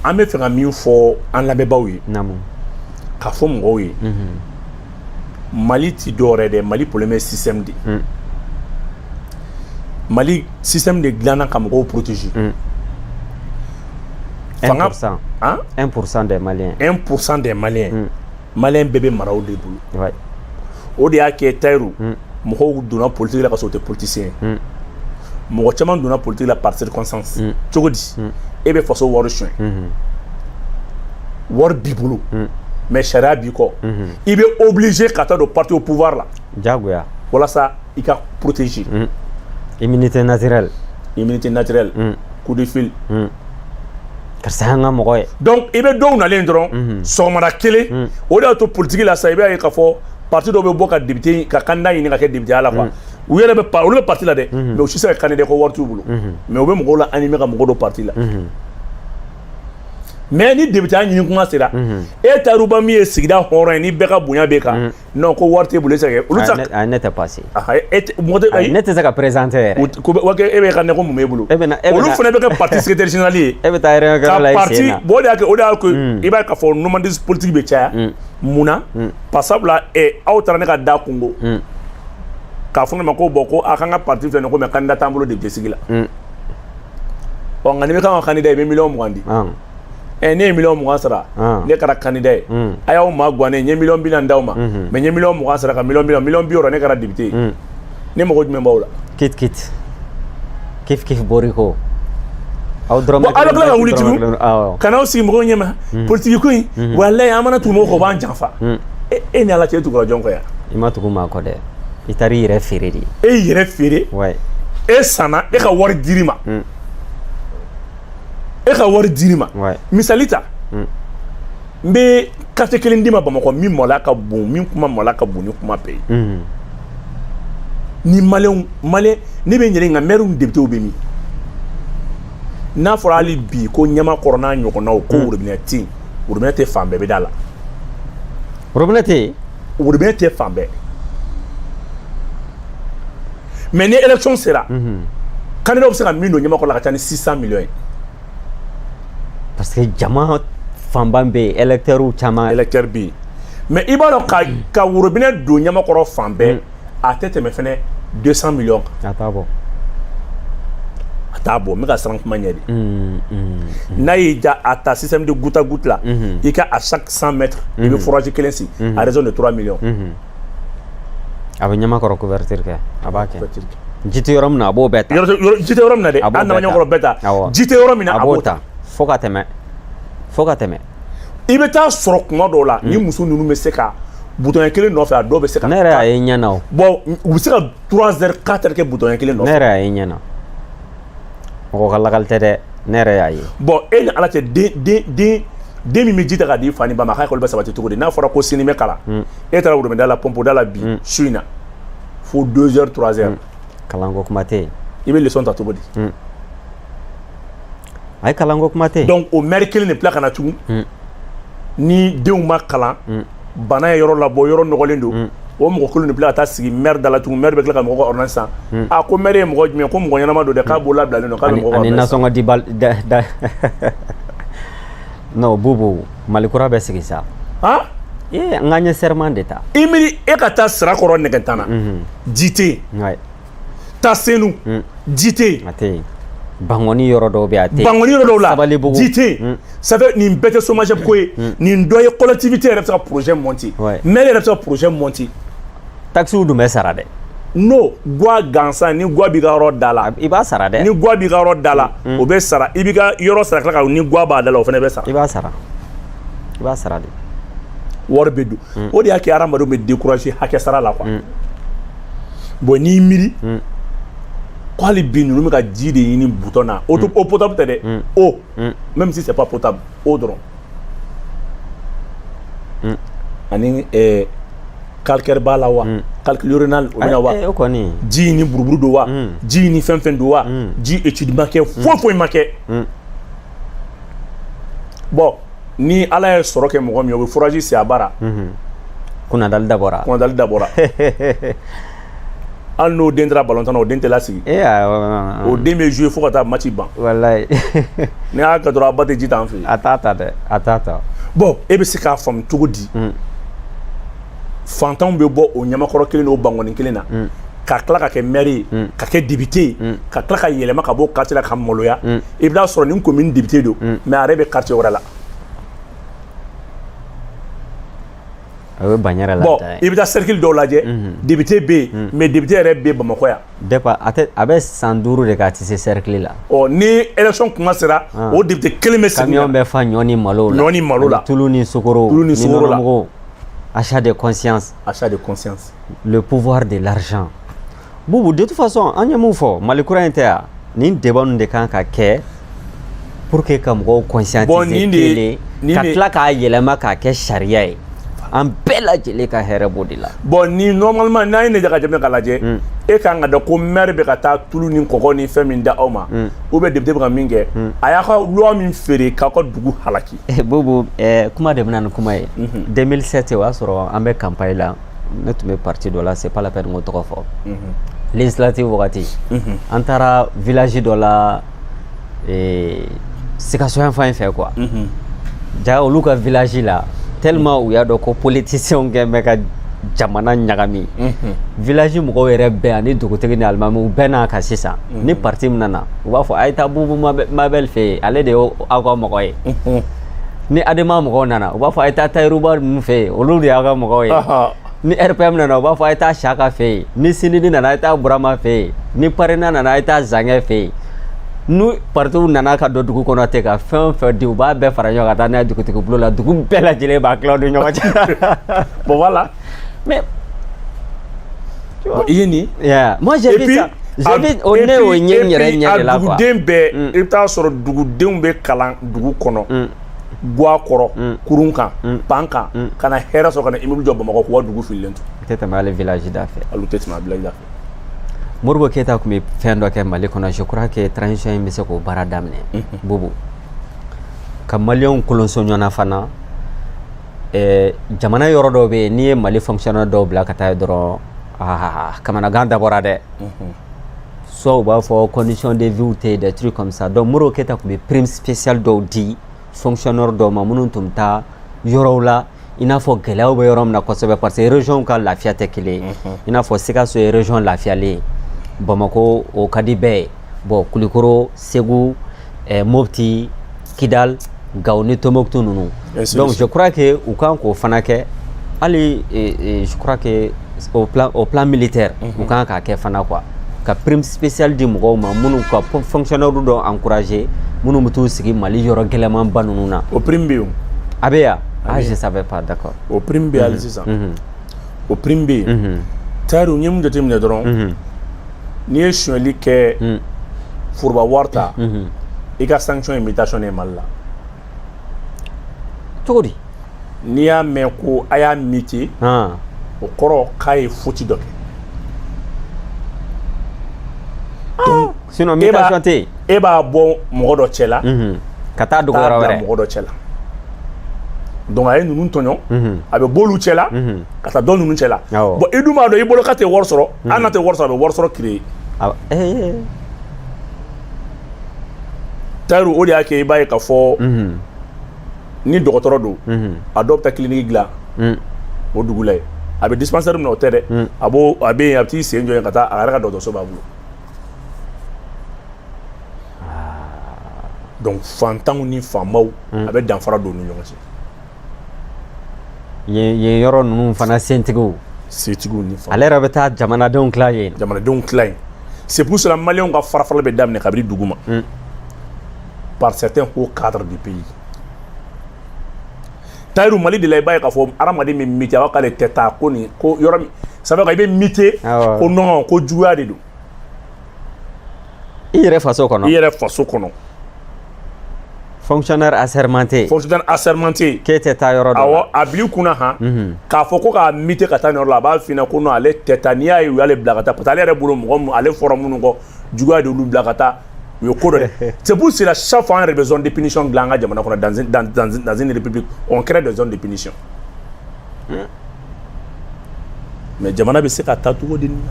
an bɛ fɛ ka min fɔ an lamɛnbaaw ye k'a fɔ mɔgɔw ye Mali ti dɔwɛrɛ dɛ Mali problème système de Mali système de dilanna ka mɔgɔw protéger 1% des Maliens 1% des Maliens Maliens bɛɛ bɛ maraw de bolo o de y'a kɛ Tayiru mɔgɔw donna politique la ka sɔrɔ u tɛ politicien ye mɔgɔ caman donna politique la par circonstance cogo di e bɛ faso wari suɲɛ wari b'i bolo mais sariya b'i kɔ i bɛ obligé ka taa don parti au pouvoir la jagoya walasa i ka protéger immunité naturelle coup de fil karisa y'an ka mɔgɔ ye donc i bɛ dɔw nalen dɔrɔn sɔgɔmada kelen o de y'a to politique la sa i b'a ye k'a fɔ parti dɔw bɛ bɔ ka député ka candidat ɲini ka kɛ député ya la quoi u yɛrɛ bɛ olu bɛ parti la dɛ mais u si se ka candidat ko wari t'u bolo mais u bɛ mɔgɔw la animer ka mɔgɔw don parti la mais ni député ya ɲini kuma sera e Tayiru Ba min ye sigida hɔrɔn ye ni bɛɛ ka bonya bɛ kan non ko wari t'e bolo e tɛ se ka kɛ olu tɛ ne tɛ passer ne tɛ se ka présenter yɛrɛ wa e bɛ ka ne ko mun b'e bolo olu fana bɛ kɛ parti secrétaire général ye e bɛ taa réunion la ka parti bon o de y'a kɛ i b'a ye k'a fɔ nomadisme politique bɛ caya mun na par sabula aw taara ne ka da kungo k'a fɔ ne ma ko bon ko a kan ka parti filɛ nin ko mais candidat t'an bolo député sigi la nka ni bɛ kan ka candidat i bɛ miliyɔn 20 di ne ye miliyɔn 20 sara ne kɛra candidat ye a y'aw ma guwan ne ye miliyɔn 40 d'aw ma mais n ye miliyɔn 20 sara ka miliyɔn 50 ne kɛra député ye ne mago jumɛn b'aw la kif boriko aw dɔrɔn aw bɛ tila ka wuli tugun ka n'aw sigi mɔgɔw ɲɛma politique ko in walayi an mana tugu mɔgɔw kɔ o b'an janfa e ni Ala cɛ e tugula jɔn kɔ yan i ma tugu maa kɔ dɛ i taara i yɛrɛ feere de e y'i yɛrɛ feere e sanna e ka wari dir'i ma misali ta Mbe carte kelen di ma Bamako min mɔla ka bon min kuma mɔla ka bon ni kuma bɛɛ ye. Ni malien ne bɛ ɲininka maire député bɛ min n'a fɔra hali bi ko Ɲamakɔrɔ n'a ɲɔgɔnnaw ko robinet tɛ yen robinet tɛ fan bɛɛ bɛ da la. robinet tɛ yen. robinet tɛ fan bɛɛ. mais ni élection sera. candidat bɛ se ka min don Ɲamakɔrɔ la ka taa ni 600 millions ye. parce que jama fanba bɛ yen électeurs caman. électeur bɛ yen mais i b'a dɔn ka robinet don Ɲamakɔrɔ fan bɛɛ a tɛ tɛmɛ fɛnɛ 200 millions kan. a t'a bɔ. a t'a bɔ n bɛ ka siran kuma ɲɛ de. n'a y'i ja a ta système de goutte à goutte la i ka à chaque 100 mètres i bɛ forage kelen sigi à raison de 3 millions. a bɛ Ɲamakɔrɔ couverture kɛ a b'a kɛ. ji tɛ yɔrɔ min na a b'o bɛɛ ta. ji tɛ yɔrɔ min na dɛ an nana Ɲamakɔrɔ bɛɛ ta ji tɛ yɔrɔ min na a b'o ta. fo ka tɛmɛ. i bɛ taa sɔrɔ kuma dɔw la ni muso ninnu bɛ se ka bouton kelen nɔfɛ a dɔw bɛ se ka. ne yɛrɛ y'a ye ɲɛna o. bon u bɛ se ka 3 heures 4 heures kɛ bouton kelen nɔfɛ. ne yɛrɛ y'a ye ɲɛna mɔgɔ ka lagali tɛ dɛ ne yɛrɛ y'a ye. bon e ni ala cɛ den min bɛ ji ta k'a di fa ni ba ma k'a kɔni bɛ sabati cogo di n'a fɔra ko sini bɛ kalan e taara worobinɛ la pompe da la bi su in na fo 2 heures 3 heures. kalanko kuma tɛ yen. i bɛ leçon ta cogo di. a ye kalanko kuma tɛ yen. donc o maire kelen de bila ka na tugun ni denw ma kalan bana ye yɔrɔ labɔ yɔrɔ nɔgɔlen don o mɔgɔ kelen de bila ka taa sigi maire da la tugun maire bɛ tila ka mɔgɔ ka ordonnance san a ko maire ye mɔgɔ jumɛn ko mɔgɔ ɲɛnama don dɛ k'a b'o labilalen don k'a bɛ mɔgɔ ka ani nasɔngɔ di da non Bubu Malikura bɛ sigi sa. n ka ɲɛ serment de ta. i miiri e ka taa Sirakɔrɔ Nɛgɛntan na ji tɛ yen taa Senu ji tɛ yen. a tɛ yen Bangoni yɔrɔ dɔw bɛ yen a tɛ yen. Bangoni yɔrɔ dɔw la Sabalibugu ji tɛ yen ça fait nin bɛɛ tɛ chômage ko ye nin dɔ ye collectivité yɛrɛ bɛ se ka projet monter maire yɛrɛ bɛ se ka projet monter. taxiw dun bɛ sara dɛ. no gwa gansan ni gwa b'i ka yɔrɔ da la i b'a sara dɛ. ni gwa b'i ka yɔrɔ da la o bɛ sara i b'i ka yɔrɔ sara tila ka ni gwa b'a da la o fana bɛ sara. i b'a sara de. wari bɛ don o de y'a kɛ hadamadenw bɛ décourager hakɛ sara la quoi. bon n'i miiri ko hali bi ninnu bɛ ka ji de ɲini bouton na o potable tɛ dɛ eau même si c'est pas potable eau dɔrɔn ani calcaire b'a la wa calcul urinal o bɛna wa ji ni buruburu don wa ji ni fɛn fɛn don wa ji étude ma kɛ foyi ma kɛ bon ni ala ye sɔrɔ kɛ mɔgɔ min o bɛ foraji si a bara kunnadali dabɔra hali n'o den taara balontan na o den tɛ lasigi o den bɛ jouer fo ka taa match ban walayi ni y'a kɛ dɔrɔn a ba tɛ ji t'an fɛ yen a t'a ta dɛ a t'a ta bon e bɛ se k'a faamu cogo di fantanw bɛ bɔ o Ɲamakɔrɔ kelen n'o Bangoni kelen na ka tila ka kɛ maire ye ka kɛ député ye ka tila ka yɛlɛma ka bɔ quartier la ka maloya i bɛ taa sɔrɔ nin commune député don mais a yɛrɛ bɛ quartier wɛrɛ la. a bɛ ban yɛrɛ la bon i bɛ taa cercle dɔw lajɛ député bɛ yen mais député yɛrɛ bɛ Bamakɔ yan. a bɛ san 5 de k'a tɛ se cercle la. ni élection kuma sera o député kelen bɛ sigi. camion bɛ fa ɲɔ ni malo la. tulu ni sukoro ni nɔnɔmugu. achat de conscience. le pouvoir de l'argent. Bubu de toute façon an ye mun fɔ Malikura in tɛ yan nin débat ninnu de kan ka kɛ pour que ka mɔgɔw conscientiser kelen ka tila k'a yɛlɛma k'a kɛ sariya ye. an bɛɛ lajɛlen ka hɛrɛ b'o de la. bon ni normalement n'a ye ne jaga jamana ka lajɛ e kan ka dɔn ko maire bɛ ka taa tulu ni kɔgɔ ni fɛn min da aw ma ou bien député bɛ ka min kɛ a y'a ka loi min feere k'aw ka dugu halaki. Bubu kuma de bɛna ni kuma ye 2007 o y'a sɔrɔ an bɛ campagne la ne tun bɛ parti dɔ la c'est pas la peine n k'o tɔgɔ fɔ législative wagati an taara village dɔ la Sikaso yan fan fɛ quoi ja olu ka village la tellement u y'a dɔn ko politiciens kɛ bɛ ka jamana ɲagami village mɔgɔw yɛrɛ bɛɛ ani dugutigi ni alimami u bɛɛ n'a ka sisan ni parti min nana u b'a fɔ a ye taa Bubu Mabel fɛ yen ale de ye aw ka mɔgɔ ye ni Adama mɔgɔw nana u b'a fɔ a ye taa Tayiruba ninnu fɛ yen olu de y'aw ka mɔgɔw ye ni RPM nana u b'a fɔ a ye taa Saka fɛ yen ni Sinidi nana a ye taa Burama fɛ yen ni Parena nana a ye taa Zangɛ fɛ yen n'u partiw nana ka don dugu kɔnɔ ten ka fɛn o fɛn di u b'a bɛɛ fara ɲɔgɔn ka taa n'a ye dugutigi bulon la dugu bɛɛ lajɛlen b'a tila ni ɲɔgɔn cɛ bon voilà mais i ye nin moi j'ai vu ça o ne y'o ɲɛ n yɛrɛ ɲɛ de la quoi duguden bɛɛ i bɛ taa sɔrɔ dugudenw bɛ kalan dugu kɔnɔ guwa kɔrɔ kurun kan pan kan ka na hɛrɛ sɔrɔ ka na immeuble jɔ Bamakɔ k'u ka dugu fililen to. tɛ tɛmɛ hali village da fɛ. Hali u tɛ tɛmɛ village da fɛ. Modibo Keyita tun bɛ fɛn dɔ kɛ Mali kɔnɔ je crois que transition in bɛ se k'o baara daminɛ. Bobo ka maliyɛnw kolonso ɲɔgɔnna fana jamana yɔrɔ dɔw bɛ yen n'i ye Mali fonctionnaire dɔw bila ka taa yen dɔrɔn kamanagan dabɔra dɛ. soit u b'a fɔ condition de vie tɛ des trucs comme ça donc Modibo Keyita tun bɛ prime spéciale dɔw di fonctionnaire dɔw ma minnu tun bɛ taa yɔrɔw la i n'a fɔ gɛlɛyaw bɛ yɔrɔ min na kosɛbɛ parce que région ka lafiya tɛ kelen ye i n'a fɔ Sikaso ye région lafiyalen ye Bamako o ka di bɛɛ ye bon Kulikoro Segu Mopti Kidal Gao ni Tombouctou ninnu donc je crois que u kan k'o fana kɛ hali je crois que au plan militaire u kan k'a kɛ fana quoi ka prime spéciale di mɔgɔw ma minnu ka fonctionnaire dɔ encourager minnu bɛ t'u sigi Mali yɔrɔ gɛlɛmanba ninnu na. O prime bɛ yen. A bɛ yan. Ah je savais pas d'accord. O prime bɛ hali sisan. O prime bɛ yen. Tayiru n ye mun jateminɛ dɔrɔn n'i ye sonyɛli kɛ foroba wari ta i ka sanction invitation ye Mali la. Cogo di? N'i y'a mɛn ko a y'a miti o kɔrɔ k'a ye faute dɔ kɛ. Sinon mutation tɛ yen. E b'a bɔ mɔgɔ dɔ cɛ la ka taa dogo yɔrɔ wɛrɛ. mɔgɔ dɔ cɛ la. Donc a ye ninnu tɔɲɔ a bɛ b'olu cɛ la ka taa dɔ ninnu cɛ la. Bon i dun b'a dɔn i bolo ka tɛ wari sɔrɔ hali n'a tɛ wari sɔrɔ a bɛ wari sɔrɔ créer. Tayiru o de y'a kɛ i b'a ye k'a fɔ ni dɔgɔtɔrɔ don a dɔw bɛ taa clinique dilan o dugu la yen a bɛ dispensaire min na o tɛ dɛ a bɛ yen a bɛ t'i sen jɔ yen ka taa a yɛrɛ ka dɔgɔtɔrɔso b'a bolo. Donc fantanw ni faamaw a bɛ danfara don u ni ɲɔgɔn cɛ. Yen yɔrɔ ninnu fana sentigiw. Setigiw ni faamaw. Ale yɛrɛ bɛ taa jamanadenw tila yen. Jamanadenw tila yen. C'est pour cela maliyɛnw ka fara-farali bɛ daminɛ kabini dugu ma. Par certains hauts cadres du pays. Tayiru Mali de la i b'a ye k'a fɔ hadamaden bɛ miti a b'a k'ale tɛ taa ko nin ko yɔrɔ min ça veut dire i bɛ miti ko non ko juguya de don. I yɛrɛ faso kɔnɔ. I yɛrɛ faso kɔnɔ. Fonctionnaire assermenté. Fonctionnaire assermenté. K'e tɛ taa yɔrɔ dɔ la. Awɔ a bil'i kunna k'a fɔ ko k'a miti ka taa yɔrɔ la a b'a f'i ɲɛna ko non ale tɛ taa n'i y'a ye u y'ale bila ka taa parce que ale yɛrɛ bolo mɔgɔ min ale fɔra minnu kɔ juguya de y'olu bila ka taa u ye ko dɔ dɛ. C'est pour cela chaque fois an yɛrɛ bɛ zone de punition dilan an ka jamana kɔnɔ dans une république on crée des zones de punition. Mais jamana bɛ se ka taa cogo di nin na.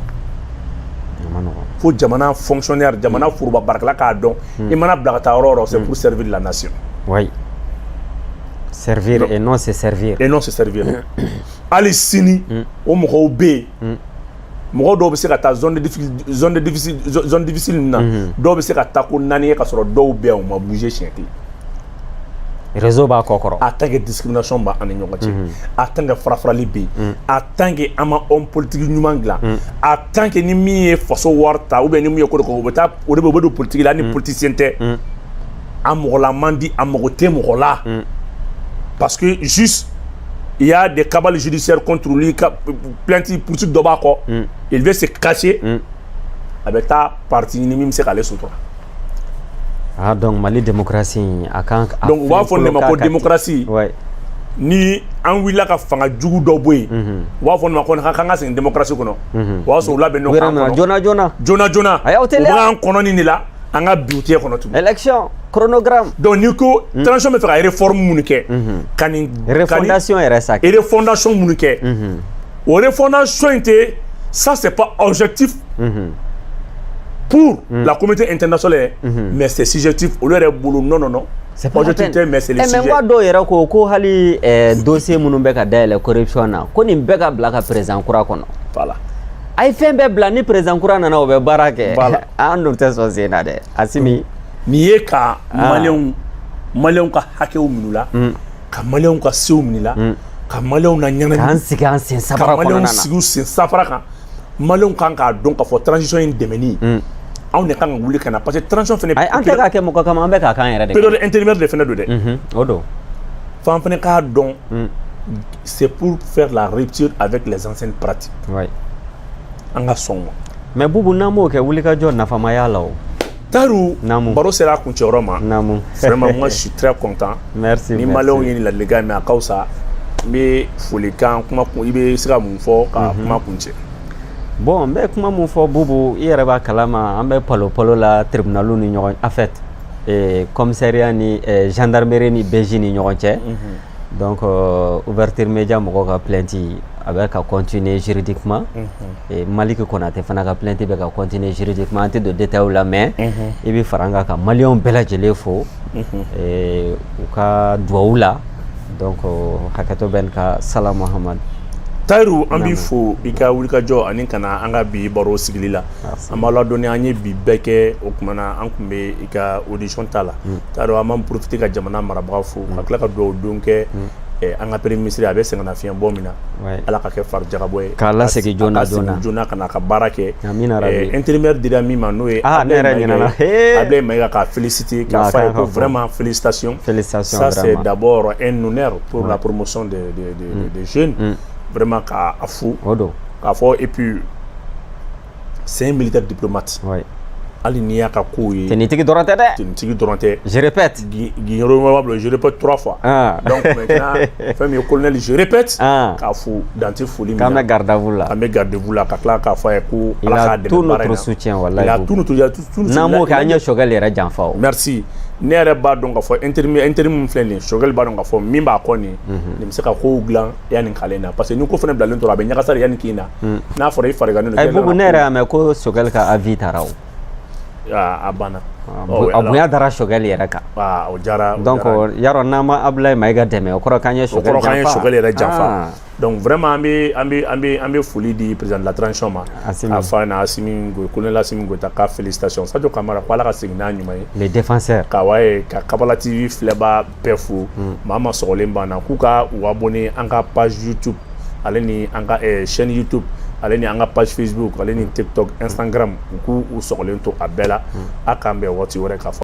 Faut jamana fonctionnaire jamana foroba barakɛla k'a dɔn i mana bila ka taa yɔrɔ o yɔrɔ c'est pour servir la nation. Oui. Servir et non se servir. Et non se servir. Hali sini o mɔgɔw bɛ yen mɔgɔ dɔw bɛ se ka taa zone difficile na dɔw bɛ se ka taa ko 4 ye ka sɔrɔ dɔw bɛ yen u ma bouger siɲɛ kelen. Réseau b'a kɔ kɔrɔ. En tant que discrimination b'a ani ɲɔgɔn cɛ en tant que farafarali bɛ yen en tant que an ma homme politique ɲuman dilan en tant que ni min ye faso wari ta ou bien ni min ye ko dɔ kɛ o bɛ taa o de bɛ don politique la ni politicien tɛ a mɔgɔla man di a mago tɛ mɔgɔ la parce que juste il y a des cabales judiciaires contre lui plainte poursuite dɔ b'a kɔ il veut se cacher a bɛ taa parti ɲini min bɛ se k'ale sutura. Ah donc Mali démocratie a kan donc u b'a fɔ nin ma ko démocratie ni an wulila ka fanga jugu dɔ bɔ yen u b'a fɔ nin ma ko k'an ka segin démocratie kɔnɔ o y'a sɔrɔ u labɛnnen don k'an kɔnɔ joona u b'an kɔnɔ nin de la an ka bi u tɛ kɔnɔ tugun. élection chronogramme. donc n'i ko transition bɛ fɛ ka réforme minnu kɛ ka nin refondation yɛrɛ sa kɛ refondation minnu kɛ o refondation in tɛ ça c'est pas objectif pour la communauté internationale mais c'est subjectif olu yɛrɛ bolo non c'est pas objectif mais c'est le sujet. mais n ko dɔw yɛrɛ ko hali dossier minnu bɛ ka dayɛlɛ corruption na ko nin bɛɛ ka bila ka président kura kɔnɔ. voilà. a ye fɛn bɛɛ bila ni président kura nana o bɛ baara kɛ. voilà an dun tɛ sɔn sen na dɛ Asimi. nin ye ka maliyɛnw ka hakɛw minɛ la ka maliyɛnw ka sew minɛ la ka maliyɛnw na ɲanamini k'an sigi an sen sabara kɔnɔna na ka maliyɛnw sigi u sen sabara kan maliyɛnw kan k'a dɔn k'a fɔ transition in dɛmɛni anw de kan ka wuli ka na parce que transition fɛnɛ an tɛ k'a kɛ mɔgɔ kama an bɛ k'a k'an yɛrɛ de période intérimaire de fɛnɛ don dɛ o don f'an fɛnɛ k'a dɔn c'est pour faire la rupture avec les anciennes pratiques oui an ka sɔn ma mais Bubu n'an m'o kɛ wulikajɔ nafama y'a la o Taru baro sera kuncɛyɔrɔ ma vraiment moi je suis très content merci ni malon ye la lega mais akausa be folikan kuma I be sira mun fɔ ka kuma kuncɛ bon n bɛ kuma mun fɔ Bubu I yɛrɛ b'a kalama an bɛ palo la tribunalu ni ɲɔgɔn en fait commissariat ni gendarmerie ni BJ ni ɲɔgɔn cɛ donc ouverture média mɔgɔw ka plainte a bɛ ka continuer juridiquement Maliki Konate fana ka plainte bɛ ka continuer juridiquement an tɛ don détail la mais I bɛ fara an kan ka maliyɛnw bɛɛ lajɛlen fo u ka duwawu la donc hakɛto bɛ ka Sala Muhamad Tayiru an b'i fo I ka wulikajɔ ani kana an ka bi baro sigili la an b'a ladɔnniya an ye bi bɛɛ kɛ o kumana an kun bɛ I ka audition ta la Tayiru an b'an profiter ka jamana marabaga fo ka tila ka duwawu don kɛ an ka premier ministre a bɛ sɛgɛnna fiɲɛ bɔ min na Ala ka kɛ farijagabɔ ye k'a lasegin joona ka na ka baara kɛ amina rabi intérimaire dira min ma n'o ye Ablaye Maïga ka féliciter k'a fɔ a ye ko vraiment félicitations ça c'est d'abord un honneur pour la promotion des jeunes vraiment k'a fo k'a fɔ et puis c'est un militaire diplomate hali n'i y'a ka kow ye tenitigi dɔrɔn tɛ dɛ tenitigi dɔrɔn tɛ je répète Guillaume je répète 3 fois donc maintenant fɛn min ye colonel je répète k'a fo dan tɛ foli min na k'an bɛ garde à vous la k'an bɛ garde à vous la ka tila k'a fɔ a ye ko Ala k'a dɛmɛ baara in na tout notre soutien wallahi il a tout notre n'an m'o kɛ an ye Choguel yɛrɛ janfa o merci ne yɛrɛ b'a dɔn k'a fɔ intérim min filɛ nin ye Choguel b'a dɔn k'a fɔ min b'a kɔ nin nin bɛ se ka kow dilan yanni k'ale na parce que ni ko fana bilalen tora a bɛ ɲagasa de yanni k'i na n'a fɔra I fariganen don Bubu ne yɛrɛ y'a mɛn ko Choguel ka avis taara o a banna a bonya dara Choguel yɛrɛ kan o jara donc yarɔ n'an ma Ablaye Maïga dɛmɛ o kɔrɔ k'an ye Choguel yɛrɛ janfa donc vraiment an bɛ foli di président de la transition ma a fa na Asimi Goïta colonel Asimi Goïta ka félicitations Sadio Kamara ko Ala ka segin n'a ɲuman ye les défenseurs ka waye ka Kabala TV filɛba bɛɛ fo maa ma sɔgɔlen b'an na k'u ka u abonné an ka page YouTube ale ni an ka chaîne YouTube ale ni an ka page Facebook ale ni TikTok Instagram u k'u sɔgɔlen to a bɛɛ la a k'an bɛn waati wɛrɛ k'a fɔ